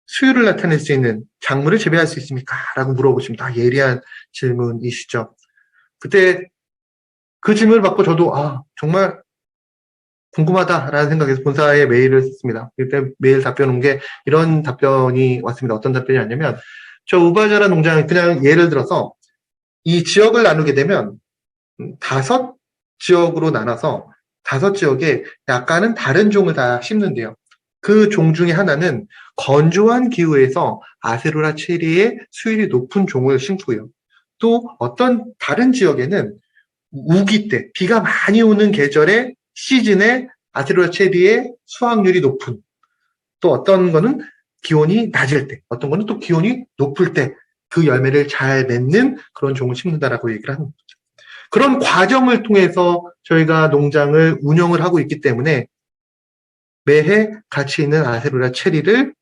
수율을 나타낼 수 있는 작물을 재배할 수 있습니까? 라고 물어보십니다. 예리한 질문이시죠. 그때 그 질문을 받고 저도 정말 궁금하다라는 생각에서 본사에 메일을 했습니다. 그때 메일 답변 온 게 이런 답변이 왔습니다. 어떤 답변이 왔냐면 저 우바자라 농장 그냥 예를 들어서 이 지역을 나누게 되면 5지역으로 나눠서 5지역에 약간은 다른 종을 다 심는데요. 그 종 중에 하나는 건조한 기후에서 아세로라 체리의 수율이 높은 종을 심고요. 또 어떤 다른 지역에는 우기 때, 비가 많이 오는 계절에 시즌에 아세로라 체리의 수확률이 높은, 또 어떤 거는 기온이 낮을 때, 어떤 거는 또 기온이 높을 때 그 열매를 잘 맺는 그런 종을 심는다라고 얘기를 하는 거죠. 그런 과정을 통해서 저희가 농장을 운영을 하고 있기 때문에 매해 가치 있는 아세로라 체리를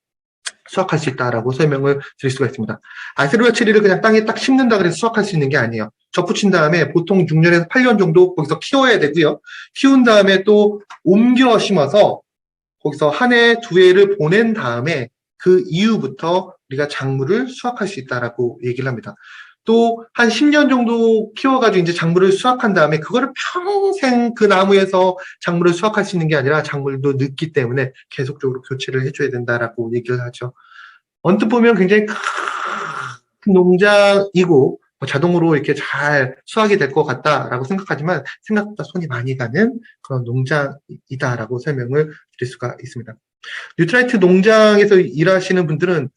수확할 수 있다라고 설명을 드릴 수가 있습니다. 아세로라 체리를 그냥 땅에 딱 심는다 그래서 수확할 수 있는 게 아니에요. 접붙인 다음에 보통 6년에서 8년 정도 거기서 키워야 되고요. 키운 다음에 또 옮겨 심어서 거기서 한 해, 두 해를 보낸 다음에 그 이후부터 우리가 작물을 수확할 수 있다라고 얘기를 합니다. 또 한 10년 정도 키워가지고 이제 작물을 수확한 다음에 그거를 평생 그 나무에서 작물을 수확할 수 있는 게 아니라 작물도 늙기 때문에 계속적으로 교체를 해줘야 된다라고 얘기를 하죠. 언뜻 보면 굉장히 큰 농장이고 자동으로 이렇게 잘 수확이 될 것 같다라고 생각하지만 생각보다 손이 많이 가는 그런 농장이다라고 설명을 드릴 수가 있습니다. 뉴트라이트 농장에서 일하시는 분들은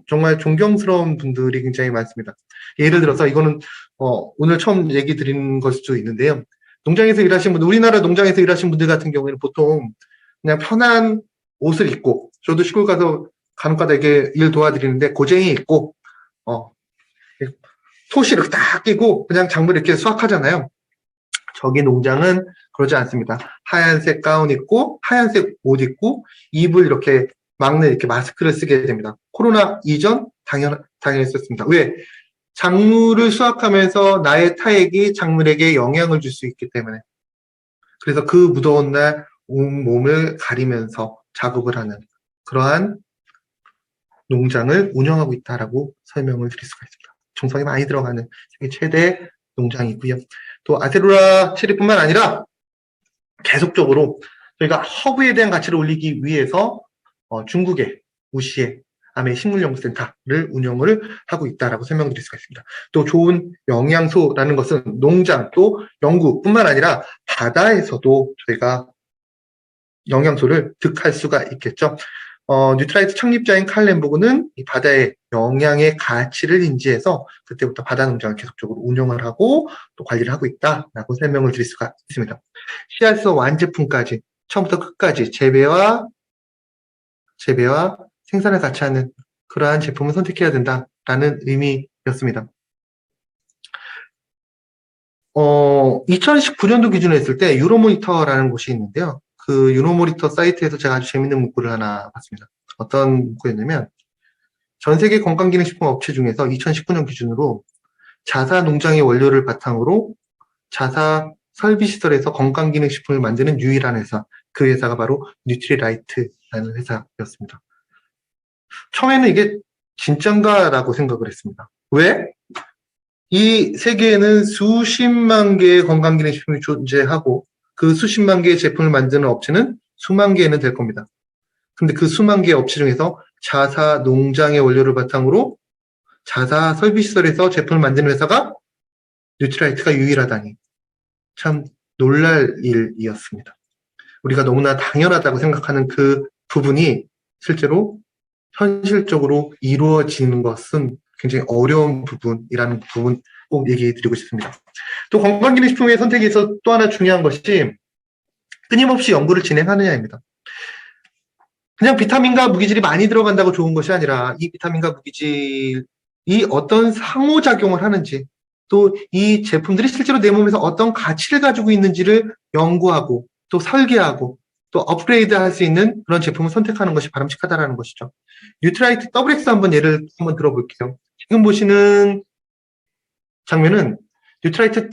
정말 존경스러운 분들이 굉장히 많습니다. 예를 들어서 이거는 오늘 처음 얘기 드리는 걸 수도 있는데요. 농장에서 일하시는 분들, 우리나라 농장에서 일하시는 분들 같은 경우에는 보통 그냥 편한 옷을 입고, 저도 시골 가서 간혹가다 이렇게 일 도와드리는데 고쟁이 입고 토시 이렇게 딱 끼고 그냥 작물 이렇게 수확하잖아요. 저기 농장은 그러지 않습니다. 하얀색 가운 입고 하얀색 옷 입고 입을 이렇게 막는 이렇게 마스크를 쓰게 됩니다. 코로나 이전 당연했었습니다. 왜? 작물을 수확하면서 나의 타액이 작물에게 영향을 줄 수 있기 때문에. 그래서 그 무더운 날 온몸을 가리면서 작업을 하는 그러한 농장을 운영하고 있다라고 설명을 드릴 수가 있습니다. 정성이 많이 들어가는 세계 최대 농장이고요. 또 아세로라 체리뿐만 아니라 계속적으로 저희가 허브에 대한 가치를 올리기 위해서 중국의 우시에 아메 식물연구센터를 운영을 하고 있다라고 설명드릴 수가 있습니다. 또 좋은 영양소라는 것은 농장 또 연구뿐만 아니라 바다에서도 저희가 영양소를 득할 수가 있겠죠. 뉴트라이트 창립자인 칼 램보그는 이 바다의 영양의 가치를 인지해서 그때부터 바다 농장을 계속적으로 운영을 하고 또 관리를 하고 있다라고 설명을 드릴 수가 있습니다. 씨앗에서 완제품까지 처음부터 끝까지 재배와 생산을 같이 하는 그러한 제품을 선택해야 된다라는 의미였습니다. 2019년도 기준으로 했을 때 유로모니터라는 곳이 있는데요. 그 유로모니터 사이트에서 제가 아주 재밌는 문구를 하나 봤습니다. 어떤 문구였냐면 전 세계 건강기능식품 업체 중에서 2019년 기준으로 자사 농장의 원료를 바탕으로 자사 설비시설에서 건강기능식품을 만드는 유일한 회사, 그 회사가 바로 뉴트리라이트라는 회사였습니다. 처음에는 이게 진짠가라고 생각을 했습니다. 왜? 이 세계에는 수십만 개의 건강기능식품이 존재하고 그 수십만 개의 제품을 만드는 업체는 수만 개는 될 겁니다. 근데 그 수만 개의 업체 중에서 자사 농장의 원료를 바탕으로 자사 설비시설에서 제품을 만드는 회사가 뉴트라이트가 유일하다니 참 놀랄 일이었습니다. 우리가 너무나 당연하다고 생각하는 그 부분이 실제로 현실적으로 이루어지는 것은 굉장히 어려운 부분이라는 부분 꼭 얘기해 드리고 싶습니다. 또 건강기능식품의 선택에서 또 하나 중요한 것이 끊임없이 연구를 진행하느냐입니다. 그냥 비타민과 무기질이 많이 들어간다고 좋은 것이 아니라 이 비타민과 무기질이 어떤 상호작용을 하는지 또 이 제품들이 실제로 내 몸에서 어떤 가치를 가지고 있는지를 연구하고 또 설계하고 또 업그레이드 할 수 있는 그런 제품을 선택하는 것이 바람직하다는 것이죠. 뉴트라이트 WX 한번 예를 한번 들어볼게요. 지금 보시는 장면은 뉴트라이트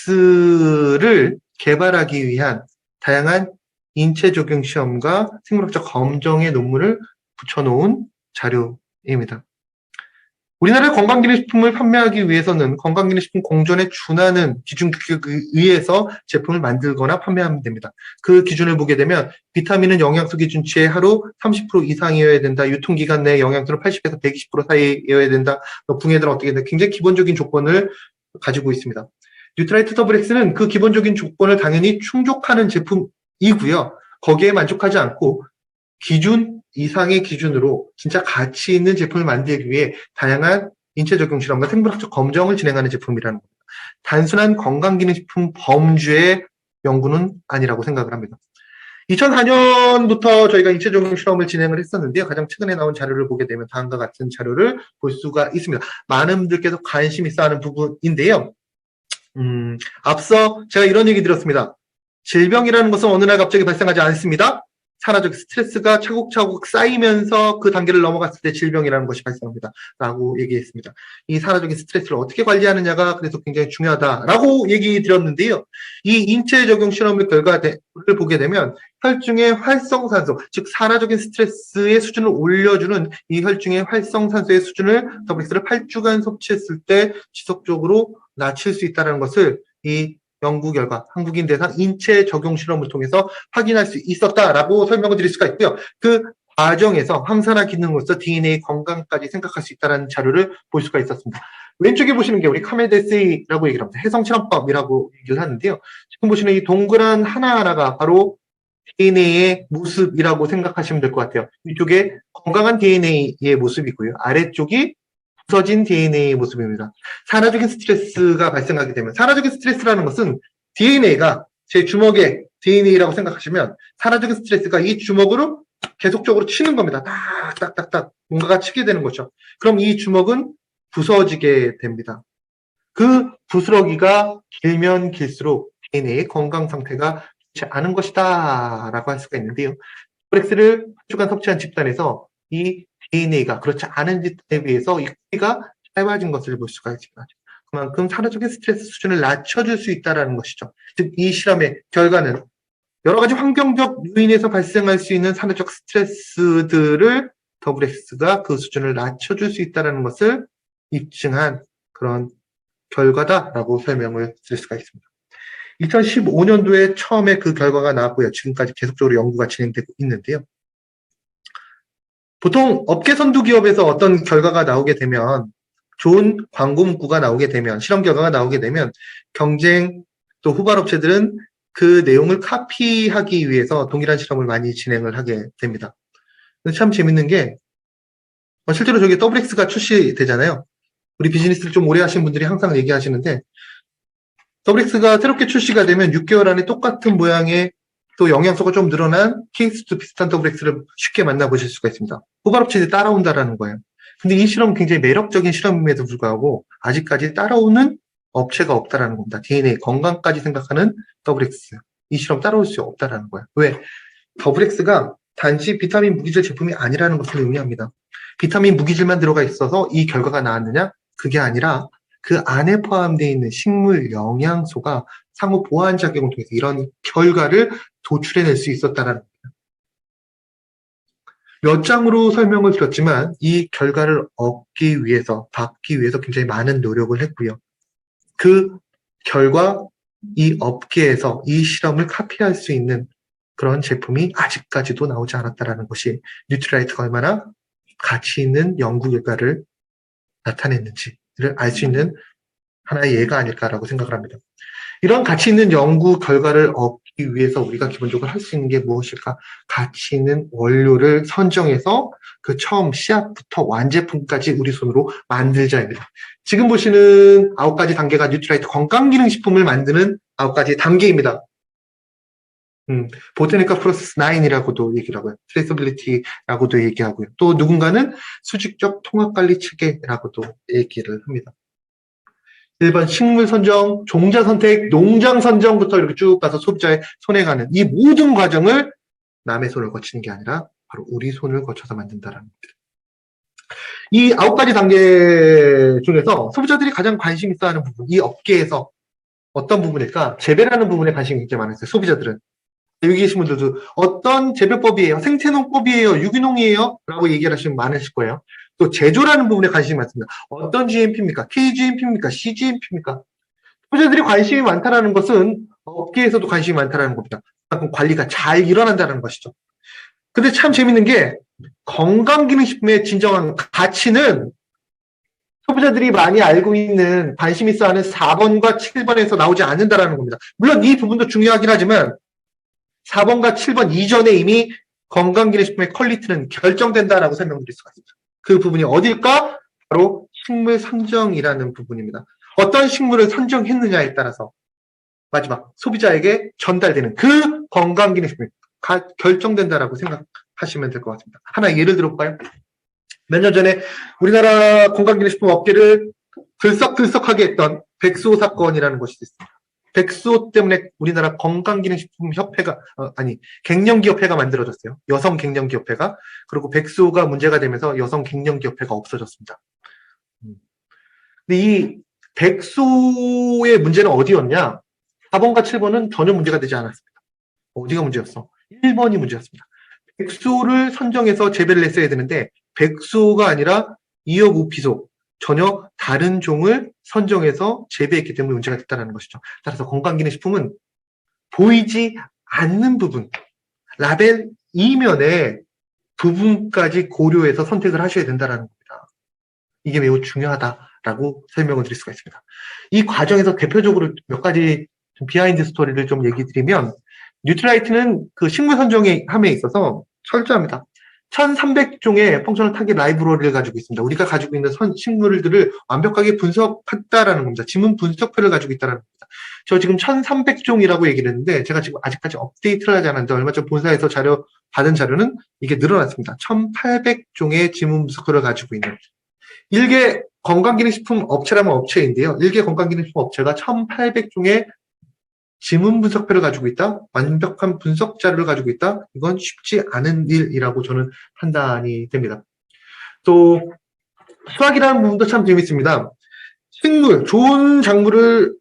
WX를 개발하기 위한 다양한 인체 적용 시험과 생물학적 검정의 논문을 붙여놓은 자료입니다. 우리나라의 건강기능식품을 판매하기 위해서는 건강기능식품 공존에 준하는 기준 규격에 의해서 제품을 만들거나 판매하면 됩니다. 그 기준을 보게 되면 비타민은 영양소 기준치의 하루 30% 이상이어야 된다. 유통기간 내에 영양소는 80에서 120% 사이여야 된다. 붕해들은 어떻게 된다. 굉장히 기본적인 조건을 가지고 있습니다. 뉴트라이트 WX는 그 기본적인 조건을 당연히 충족하는 제품이고요. 거기에 만족하지 않고 기준 이상의 기준으로 진짜 가치 있는 제품을 만들기 위해 다양한 인체 적용 실험과 생물학적 검정을 진행하는 제품이라는 겁니다. 단순한 건강기능식품 범주의 연구는 아니라고 생각을 합니다. 2004년부터 저희가 인체 적용 실험을 진행을 했었는데요. 가장 최근에 나온 자료를 보게 되면 다음과 같은 자료를 볼 수가 있습니다. 많은 분들께서 관심 있어 하는 부분인데요. 앞서 제가 이런 얘기 드렸습니다. 질병이라는 것은 어느 날 갑자기 발생하지 않습니다. 산화적 스트레스가 차곡차곡 쌓이면서 그 단계를 넘어갔을 때 질병이라는 것이 발생합니다. 라고 얘기했습니다. 이 산화적인 스트레스를 어떻게 관리하느냐가 그래서 굉장히 중요하다라고 얘기 드렸는데요. 이 인체 적용 실험의 결과를 보게 되면 혈중의 활성산소, 즉 산화적인 스트레스의 수준을 올려주는 이 혈중의 활성산소의 수준을 WX를 8주간 섭취했을 때 지속적으로 낮출 수 있다는 것을 이 연구 결과 한국인 대상 인체 적용 실험을 통해서 확인할 수 있었다라고 설명을 드릴 수가 있고요. 그 과정에서 항산화 기능으로서 DNA 건강까지 생각할 수 있다는 자료를 볼 수가 있었습니다. 왼쪽에 보시는 게 우리 카메데스라고 얘기를 합니다. 해성실험법이라고 얘기를 하는데요. 지금 보시는 이 동그란 하나하나가 바로 DNA의 모습이라고 생각하시면 될 것 같아요. 이쪽에 건강한 DNA의 모습이고요. 아래쪽이 부서진 DNA의 모습입니다. 산화적인 스트레스가 발생하게 되면 산화적인 스트레스라는 것은 DNA가 제 주먹에 DNA라고 생각하시면 산화적인 스트레스가 이 주먹으로 계속적으로 치는 겁니다. 딱딱딱딱 뭔가가 치게 되는 거죠. 그럼 이 주먹은 부서지게 됩니다. 그 부스러기가 길면 길수록 DNA의 건강 상태가 좋지 않은 것이다 라고 할 수가 있는데요. WX를 8주간 섭취한 집단에서 이 DNA가 그렇지 않은 집단에 비해서 이 크기가 짧아진 것을 볼 수가 있습니다. 그만큼 산화적인 스트레스 수준을 낮춰줄 수 있다는 것이죠. 즉, 이 실험의 결과는 여러 가지 환경적 요인에서 발생할 수 있는 산화적 스트레스들을 WX가 그 수준을 낮춰줄 수 있다는 것을 입증한 그런 결과다라고 설명을 드릴 수가 있습니다. 2015년도에 처음에 그 결과가 나왔고요. 지금까지 계속적으로 연구가 진행되고 있는데요. 보통 업계 선두 기업에서 어떤 결과가 나오게 되면 좋은 광고 문구가 나오게 되면 실험 결과가 나오게 되면 경쟁 또 후발 업체들은 그 내용을 카피하기 위해서 동일한 실험을 많이 진행을 하게 됩니다. 참 재밌는 게 실제로 저기 WX가 출시되잖아요. 우리 비즈니스를 좀 오래 하신 분들이 항상 얘기하시는데 WX가 새롭게 출시가 되면 6개월 안에 똑같은 모양의 또 영양소가 좀 늘어난 KX도 비슷한 WX를 쉽게 만나보실 수가 있습니다. 후발 업체들이 따라온다라는 거예요. 근데 이 실험은 굉장히 매력적인 실험임에도 불구하고 아직까지 따라오는 업체가 없다라는 겁니다. DNA 건강까지 생각하는 WX. 이 실험 따라올 수 없다라는 거예요. 왜? WX가 단지 비타민 무기질 제품이 아니라는 것을 의미합니다. 비타민 무기질만 들어가 있어서 이 결과가 나왔느냐? 그게 아니라 그 안에 포함되어 있는 식물 영양소가 상호 보완 작용을 통해서 이런 결과를 도출해낼 수 있었다는 겁니다. 몇 장으로 설명을 드렸지만 이 결과를 얻기 위해서, 받기 위해서 굉장히 많은 노력을 했고요. 그 결과 이 업계에서 이 실험을 카피할 수 있는 그런 제품이 아직까지도 나오지 않았다는 것이 뉴트라이트가 얼마나 가치 있는 연구 결과를 나타냈는지를 알 수 있는 하나의 예가 아닐까라고 생각을 합니다. 이런 가치 있는 연구 결과를 얻기 위해서 우리가 기본적으로 할 수 있는 게 무엇일까? 가치 있는 원료를 선정해서 그 처음 씨앗부터 완제품까지 우리 손으로 만들자입니다. 지금 보시는 9가지 단계가 뉴트라이트 건강기능식품을 만드는 9가지 단계입니다. 보테니컬 프로세스 9이라고도 얘기를 하고요. 트레이서빌리티라고도 얘기하고요. 또 누군가는 수직적 통합관리 체계라고도 얘기를 합니다. 1번 식물 선정, 종자 선택, 농장 선정부터 이렇게 쭉 가서 소비자의 손에 가는 이 모든 과정을 남의 손을 거치는 게 아니라 바로 우리 손을 거쳐서 만든다라는 겁니다. 이 9가지 단계 중에서 소비자들이 가장 관심 있어 하는 부분, 이 업계에서 어떤 부분일까? 재배라는 부분에 관심이 굉장히 많았어요. 소비자들은. 여기 계신 분들도 어떤 재배법이에요? 생태농법이에요? 유기농이에요? 라고 얘기를 하시면 많으실 거예요. 또 제조라는 부분에 관심이 많습니다. 어떤 GMP입니까? KGMP입니까? CGMP입니까? 소비자들이 관심이 많다는 것은 업계에서도 관심이 많다는 겁니다. 그만큼 관리가 잘 일어난다는 것이죠. 근데 참 재밌는 게 건강기능식품의 진정한 가치는 소비자들이 많이 알고 있는 관심 있어 하는 4번과 7번에서 나오지 않는다는 겁니다. 물론 이 부분도 중요하긴 하지만 4번과 7번 이전에 이미 건강기능식품의 퀄리티는 결정된다라고 설명드릴 수가 있습니다. 그 부분이 어딜까? 바로 식물 선정이라는 부분입니다. 어떤 식물을 선정했느냐에 따라서 마지막 소비자에게 전달되는 그 건강기능식품이 결정된다라고 생각하시면 될 것 같습니다. 하나 예를 들어볼까요? 몇 년 전에 우리나라 건강기능식품 업계를 들썩들썩하게 했던 백수호 사건이라는 것이 있습니다. 백수호 때문에 우리나라 건강기능식품협회가 갱년기협회가 만들어졌어요. 여성 갱년기협회가. 그리고 백수호가 문제가 되면서 여성 갱년기협회가 없어졌습니다. 근데 이 백수호의 문제는 어디였냐? 4번과 7번은 전혀 문제가 되지 않았습니다. 어디가 문제였어? 1번이 문제였습니다. 백수호를 선정해서 재배를 했어야 되는데 백수호가 아니라 이어우피소 전혀 다른 종을 선정해서 재배했기 때문에 문제가 됐다는 것이죠. 따라서 건강기능식품은 보이지 않는 부분, 라벨 이면의 부분까지 고려해서 선택을 하셔야 된다는 겁니다. 이게 매우 중요하다라고 설명을 드릴 수가 있습니다. 이 과정에서 대표적으로 몇 가지 좀 비하인드 스토리를 좀 얘기 드리면 뉴트라이트는 그 식물 선정에 함에 있어서 철저합니다. 1300종의 펑셔널 타겟 라이브러리를 가지고 있습니다. 우리가 가지고 있는 식물들을 완벽하게 분석했다라는 겁니다. 지문 분석표를 가지고 있다는 겁니다. 저 지금 1300종이라고 얘기를 했는데 제가 지금 아직까지 업데이트를 하지 않았는데 얼마 전 본사에서 받은 자료는 이게 늘어났습니다. 1800종의 지문 분석표를 가지고 있는 일개 건강기능식품 업체라면 업체인데요. 일개 건강기능식품 업체가 1800종의 지문 분석표를 가지고 있다, 완벽한 분석 자료를 가지고 있다, 이건 쉽지 않은 일이라고 저는 판단이 됩니다. 또 수학이라는 부분도 참 재밌습니다. 좋은 작물을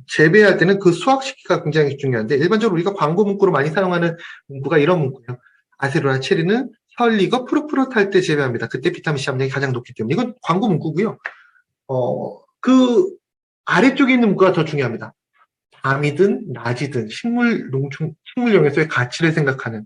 재배할 때는 그 수확 시기가 굉장히 중요한데 일반적으로 우리가 광고 문구로 많이 사용하는 문구가 이런 문구예요. 아세로라 체리는 털 익어 푸릇푸릇할 때 재배합니다. 그때 비타민C 함량이 가장 높기 때문에 이건 광고 문구고요. 그 아래쪽에 있는 문구가 더 중요합니다. 밤이든 낮이든 식물 영역에서의 가치를 생각하는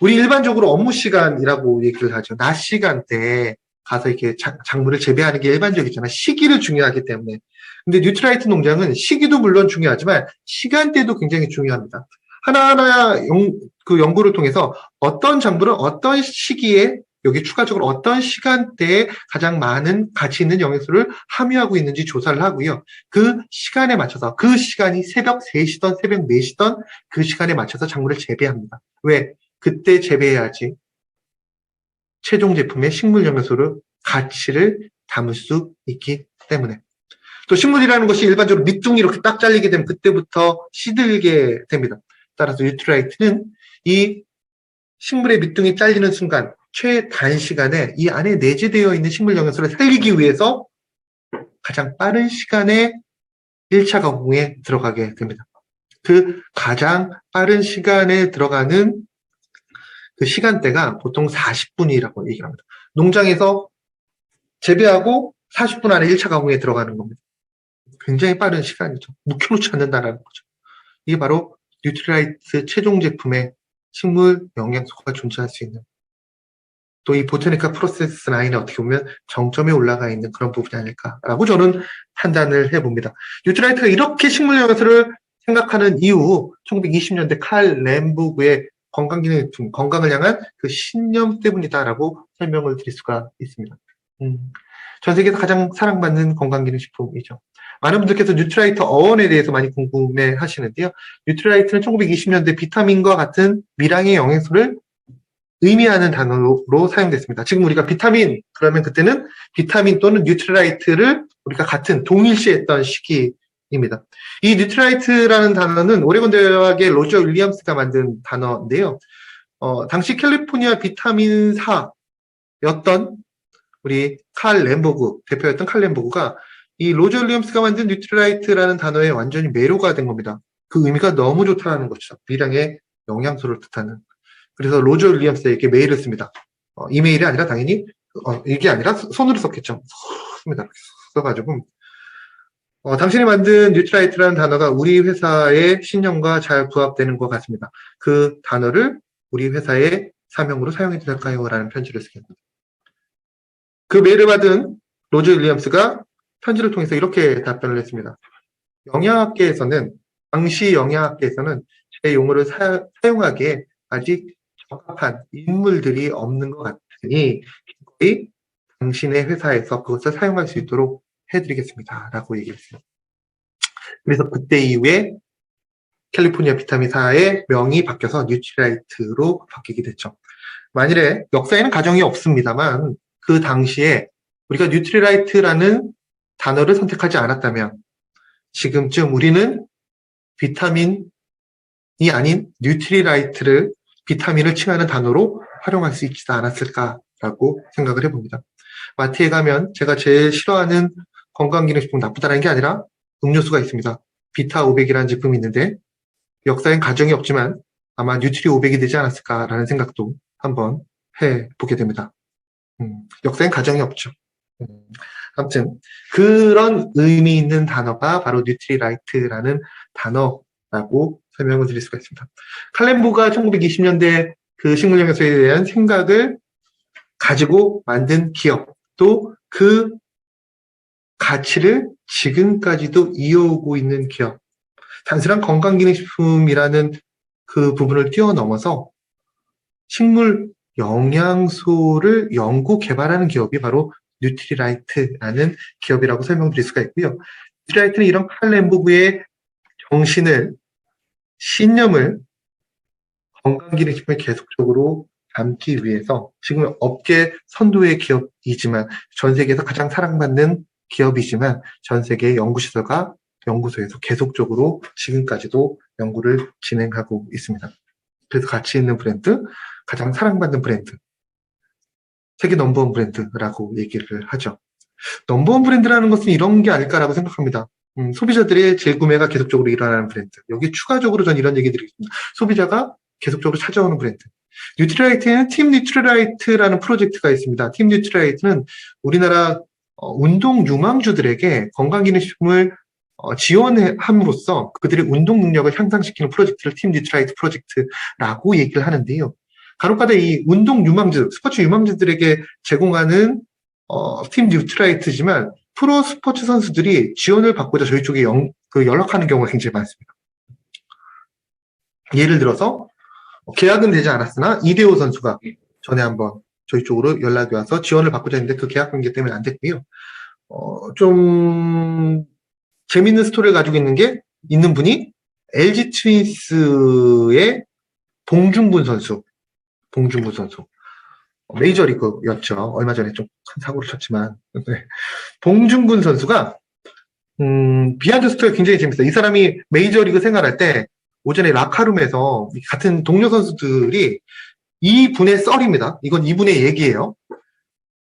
우리 일반적으로 업무 시간이라고 얘기를 하죠. 낮 시간대에 가서 이렇게 작물을 재배하는 게 일반적이잖아요. 시기를 중요하기 때문에. 근데 뉴트라이트 농장은 시기도 물론 중요하지만 시간대도 굉장히 중요합니다. 하나하나 연구를 통해서 어떤 작물은 어떤 시기에 여기 추가적으로 어떤 시간대에 가장 많은 가치 있는 영양소를 함유하고 있는지 조사를 하고요. 그 시간에 맞춰서 그 시간이 새벽 3시든 새벽 4시든 그 시간에 맞춰서 작물을 재배합니다. 왜? 그때 재배해야지 최종 제품의 식물 영양소를 가치를 담을 수 있기 때문에. 또 식물이라는 것이 일반적으로 밑둥이 이렇게 딱 잘리게 되면 그때부터 시들게 됩니다. 따라서 뉴트라이트는 이 식물의 밑둥이 잘리는 순간 최단시간에 이 안에 내재되어 있는 식물 영양소를 살리기 위해서 가장 빠른 시간에 1차 가공에 들어가게 됩니다. 그 가장 빠른 시간에 들어가는 그 시간대가 보통 40분이라고 얘기를 합니다. 농장에서 재배하고 40분 안에 1차 가공에 들어가는 겁니다. 굉장히 빠른 시간이죠. 묵혀놓지 않는다는 거죠. 이게 바로 뉴트라이트 최종 제품의 식물 영양소가 존재할 수 있는 또 이 보타니컬 프로세스 라인에 어떻게 보면 정점에 올라가 있는 그런 부분이 아닐까라고 저는 판단을 해봅니다. 뉴트라이트가 이렇게 식물 영양소를 생각하는 이유, 1920년대 칼 램보그의 건강기능식품, 건강을 향한 그 신념 때문이다라고 설명을 드릴 수가 있습니다. 전 세계에서 가장 사랑받는 건강기능식품이죠. 많은 분들께서 뉴트라이트 어원에 대해서 많이 궁금해 하시는데요. 뉴트라이트는 1920년대 비타민과 같은 밀양의 영양소를 의미하는 단어로 사용됐습니다. 지금 우리가 비타민, 그러면 그때는 비타민 또는 뉴트라이트를 우리가 같은 동일시했던 시기입니다. 이 뉴트라이트라는 단어는 오레곤 대학의 로저 윌리엄스가 만든 단어인데요. 당시 캘리포니아 비타민사였던 우리 칼 램보그, 대표였던 칼 램보그가 이 로저 윌리엄스가 만든 뉴트라이트라는 단어에 완전히 매료가 된 겁니다. 그 의미가 너무 좋다는 것이죠. 밀양의 영양소를 뜻하는. 그래서 로저 윌리엄스에게 메일을 씁니다. 이메일이 아니라 당연히 이게 아니라 손으로 썼겠죠. 씁니다. 써가지고 당신이 만든 뉴트라이트라는 단어가 우리 회사의 신념과 잘 부합되는 것 같습니다. 그 단어를 우리 회사의 사명으로 사용해도 될까요? 라는 편지를 쓰겠습니다. 그 메일을 받은 로저 윌리엄스가 편지를 통해서 이렇게 답변을 했습니다. 당시 영양학계에서는 제 용어를 사용하기에 아직 적합한 인물들이 없는 것 같으니 기꺼이 당신의 회사에서 그것을 사용할 수 있도록 해드리겠습니다. 라고 얘기했어요. 그래서 그때 이후에 캘리포니아 비타민사의 명이 바뀌어서 뉴트라이트로 바뀌게 됐죠. 만일에 역사에는 가정이 없습니다만 그 당시에 우리가 뉴트라이트라는 단어를 선택하지 않았다면 지금쯤 우리는 비타민이 아닌 뉴트리라이트를 비타민을 칭하는 단어로 활용할 수 있지 않았을까라고 생각을 해봅니다. 마트에 가면 제가 제일 싫어하는 건강기능식품 나쁘다는 게 아니라 음료수가 있습니다. 비타 500이라는 제품이 있는데 역사엔 가정이 없지만 아마 뉴트리 500이 되지 않았을까라는 생각도 한번 해보게 됩니다. 역사엔 가정이 없죠. 아무튼 그런 의미 있는 단어가 바로 뉴트리라이트라는 단어라고 설명을 드릴 수가 있습니다. 칼렌보가 1920년대 그 식물영양소에 대한 생각을 가지고 만든 기업, 또 그 가치를 지금까지도 이어오고 있는 기업, 단순한 건강기능식품이라는 그 부분을 뛰어넘어서 식물 영양소를 연구 개발하는 기업이 바로 뉴트리라이트라는 기업이라고 설명드릴 수가 있고요. 뉴트리라이트는 이런 칼렌보그의 정신을, 신념을 건강기능식품에 계속적으로 담기 위해서 지금 업계 선도의 기업이지만 전 세계에서 가장 사랑받는 기업이지만 전 세계의 연구시설과 연구소에서 계속적으로 지금까지도 연구를 진행하고 있습니다. 그래서 가치 있는 브랜드, 가장 사랑받는 브랜드, 세계 넘버원 브랜드라고 얘기를 하죠. 넘버원 브랜드라는 것은 이런 게 아닐까라고 생각합니다. 소비자들의 재구매가 계속적으로 일어나는 브랜드. 여기 추가적으로 전 이런 얘기 드리겠습니다. 소비자가 계속적으로 찾아오는 브랜드. 뉴트리라이트에는 팀 뉴트리라이트라는 프로젝트가 있습니다. 팀 뉴트리라이트는 우리나라 운동 유망주들에게 건강기능식품을 지원함으로써 그들의 운동 능력을 향상시키는 프로젝트를 팀 뉴트라이트 프로젝트라고 얘기를 하는데요. 간혹가다 이 운동 유망주, 스포츠 유망주들에게 제공하는 팀 뉴트라이트지만 프로 스포츠 선수들이 지원을 받고자 저희 쪽에 연락하는 경우가 굉장히 많습니다. 예를 들어서 계약은 되지 않았으나 이대호 선수가 전에 한번 저희 쪽으로 연락이 와서 지원을 받고자 했는데 그 계약 관계 때문에 안 됐고요. 좀 재밌는 스토리를 가지고 있는 분이 LG 트윈스의 봉중근 선수. 메이저리그였죠. 얼마 전에 좀 큰 사고를 쳤지만. 네. 봉중근 선수가, 비하인드 스토리가 굉장히 재밌어요. 이 사람이 메이저리그 생활할 때 오전에 라카룸에서 같은 동료 선수들이 이분의 썰입니다. 이건 이분의 얘기예요.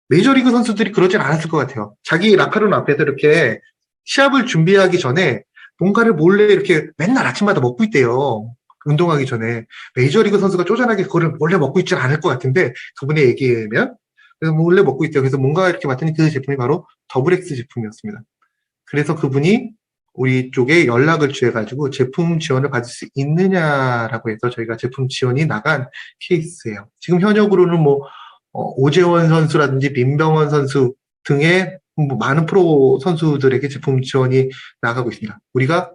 메이저리그 선수들이 그러진 않았을 것 같아요. 자기 라카룸 앞에서 이렇게 시합을 준비하기 전에 뭔가를 몰래 이렇게 맨날 아침마다 먹고 있대요. 운동하기 전에. 메이저리그 선수가 쪼잔하게 그거를 몰래 먹고 있지 않을 것 같은데 그분의 얘기면 그래서 몰래 먹고 있대요. 그래서 뭔가 이렇게 봤더니 그 제품이 바로 더블엑스 제품이었습니다. 그래서 그분이 우리 쪽에 연락을 취해가지고 제품 지원을 받을 수 있느냐라고 해서 저희가 제품 지원이 나간 케이스예요. 지금 현역으로는 오재원 선수라든지 민병헌 선수 등의 뭐 많은 프로 선수들에게 제품 지원이 나가고 있습니다. 우리가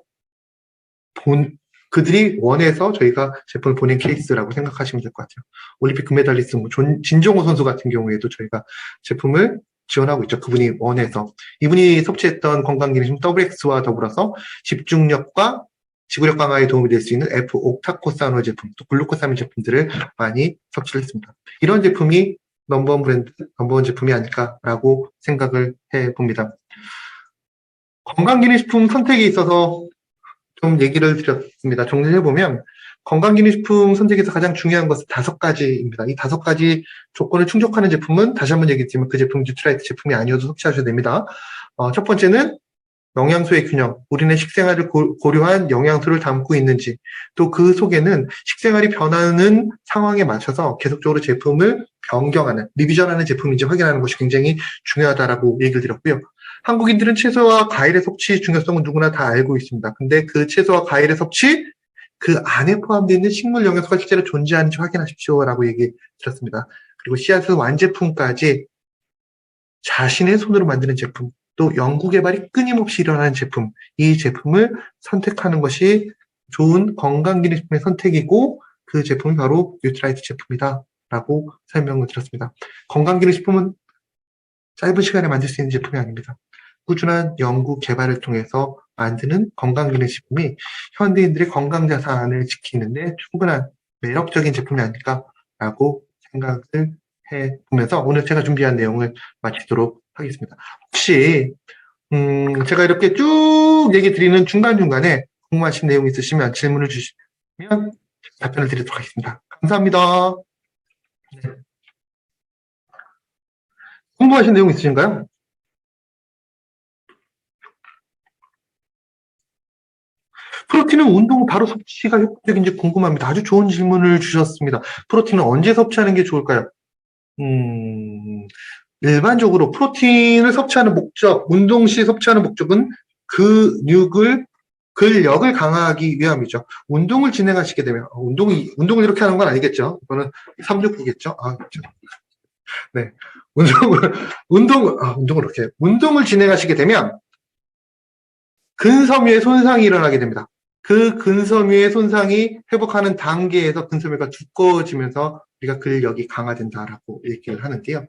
그들이 원해서 저희가 제품을 보낸 케이스라고 생각하시면 될 것 같아요. 올림픽 금메달리스트 진종호 선수 같은 경우에도 저희가 제품을 지원하고 있죠. 그분이 원해서. 이분이 섭취했던 건강기능식품 WX와 더불어서 집중력과 지구력 강화에 도움이 될 수 있는 F-옥타코사노 제품, 또 글루코사민 제품들을 많이 섭취를 했습니다. 이런 제품이 넘버원 브랜드, 넘버원 제품이 아닐까라고 생각을 해봅니다. 건강기능식품 선택에 있어서 좀 얘기를 드렸습니다. 정리해보면 건강기능식품 선택에서 가장 중요한 것은 5가지입니다. 이 5가지 조건을 충족하는 제품은 다시 한번 얘기했지만 그 제품 뉴트라이트 제품이 아니어도 섭취하셔야 됩니다. 첫 번째는 영양소의 균형, 우리네 식생활을 고려한 영양소를 담고 있는지, 또 그 속에는 식생활이 변하는 상황에 맞춰서 계속적으로 제품을 변경하는, 리비전하는 제품인지 확인하는 것이 굉장히 중요하다라고 얘기를 드렸고요. 한국인들은 채소와 과일의 섭취 중요성은 누구나 다 알고 있습니다. 근데 그 채소와 과일의 섭취, 그 안에 포함되어 있는 식물 영양소가 실제로 존재하는지 확인하십시오라고 얘기 드렸습니다. 그리고 씨앗에서 완제품까지 자신의 손으로 만드는 제품, 또 연구개발이 끊임없이 일어나는 제품, 이 제품을 선택하는 것이 좋은 건강기능식품의 선택이고 그 제품이 바로 뉴트라이트 제품이다 라고 설명을 드렸습니다. 건강기능식품은 짧은 시간에 만들 수 있는 제품이 아닙니다. 꾸준한 연구 개발을 통해서 만드는 건강기능식품이 현대인들의 건강자산을 지키는데 충분한 매력적인 제품이 아닐까라고 생각을 해보면서 오늘 제가 준비한 내용을 마치도록 하겠습니다. 혹시 제가 이렇게 쭉 얘기 드리는 중간중간에 궁금하신 내용 있으시면 질문을 주시면 답변을 드리도록 하겠습니다. 감사합니다. 네. 궁금하신 내용 있으신가요? 프로틴은 운동 후 바로 섭취가 효과적인지 궁금합니다. 아주 좋은 질문을 주셨습니다. 프로틴은 언제 섭취하는 게 좋을까요? 일반적으로 프로틴을 섭취하는 목적, 운동 시 섭취하는 목적은 근력을 강화하기 위함이죠. 운동을 진행하시게 되면, 운동을 이렇게 하는 건 아니겠죠? 이거는 369겠죠? 그렇죠. 네. 운동을 진행하시게 되면 근섬유의 손상이 일어나게 됩니다. 그 근섬유의 손상이 회복하는 단계에서 근섬유가 두꺼워지면서 우리가 근력이 강화된다라고 얘기를 하는데요.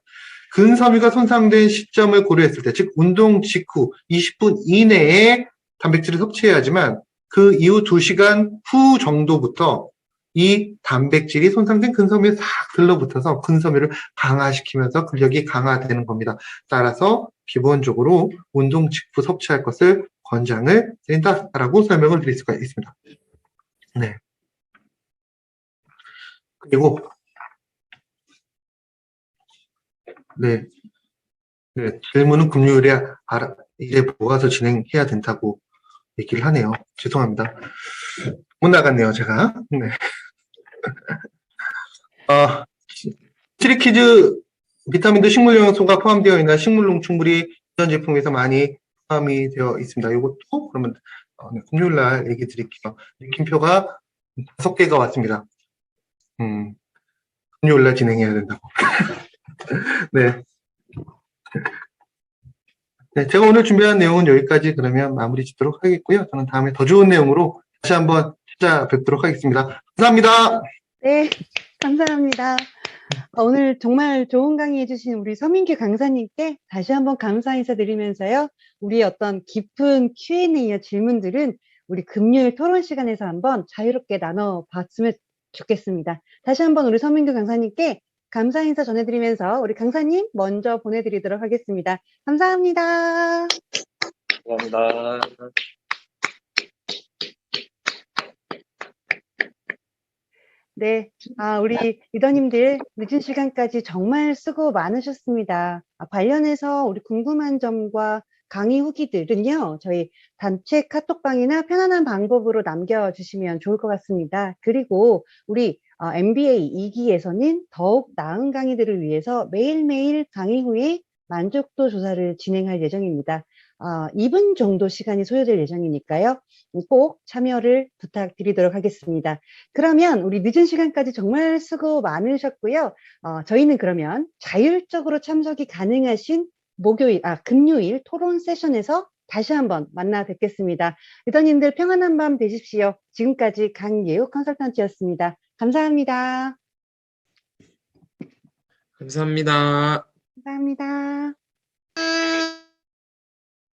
근섬유가 손상된 시점을 고려했을 때, 즉 운동 직후 20분 이내에 단백질을 섭취해야지만 그 이후 2시간 후 정도부터 이 단백질이 손상된 근섬유에 싹 들러붙어서 근섬유를 강화시키면서 근력이 강화되는 겁니다. 따라서 기본적으로 운동 직후 섭취할 것을 권장을 드린다라고 설명을 드릴 수가 있습니다. 네. 그리고 네, 질문은 금요일에 이제 모아서 진행해야 된다고 얘기를 하네요. 죄송합니다. 못 나갔네요, 제가. 네. 트리키즈 비타민도 식물 영양소가 포함되어 있는 식물 농축물이 이전 제품에서 많이 포함이 되어 있습니다. 이것도 그러면 금요일 날 얘기 드릴게요. 느낌표가 5개가 왔습니다. 금요일 날 진행해야 된다고. 네. 네, 제가 오늘 준비한 내용은 여기까지 그러면 마무리 짓도록 하겠고요. 저는 다음에 더 좋은 내용으로 다시 한번 찾아뵙도록 하겠습니다. 감사합니다. 네, 감사합니다. 오늘 정말 좋은 강의 해주신 우리 서민규 강사님께 다시 한번 감사 인사드리면서요. 우리 어떤 깊은 Q&A와 질문들은 우리 금요일 토론 시간에서 한번 자유롭게 나눠봤으면 좋겠습니다. 다시 한번 우리 서민규 강사님께 감사 인사 전해드리면서 우리 강사님 먼저 보내드리도록 하겠습니다. 감사합니다. 감사합니다. 네, 우리 리더님들 늦은 시간까지 정말 수고 많으셨습니다. 관련해서 우리 궁금한 점과 강의 후기들은요, 저희 단체 카톡방이나 편안한 방법으로 남겨주시면 좋을 것 같습니다. 그리고 우리 MBA 2기에서는 더욱 나은 강의들을 위해서 매일매일 강의 후에 만족도 조사를 진행할 예정입니다. 2분 정도 시간이 소요될 예정이니까요. 꼭 참여를 부탁드리도록 하겠습니다. 그러면 우리 늦은 시간까지 정말 수고 많으셨고요. 저희는 그러면 자율적으로 참석이 가능하신 금요일 토론 세션에서 다시 한번 만나 뵙겠습니다. 리더님들 평안한 밤 되십시오. 지금까지 강예욱 컨설턴트였습니다. 감사합니다. 감사합니다. 감사합니다.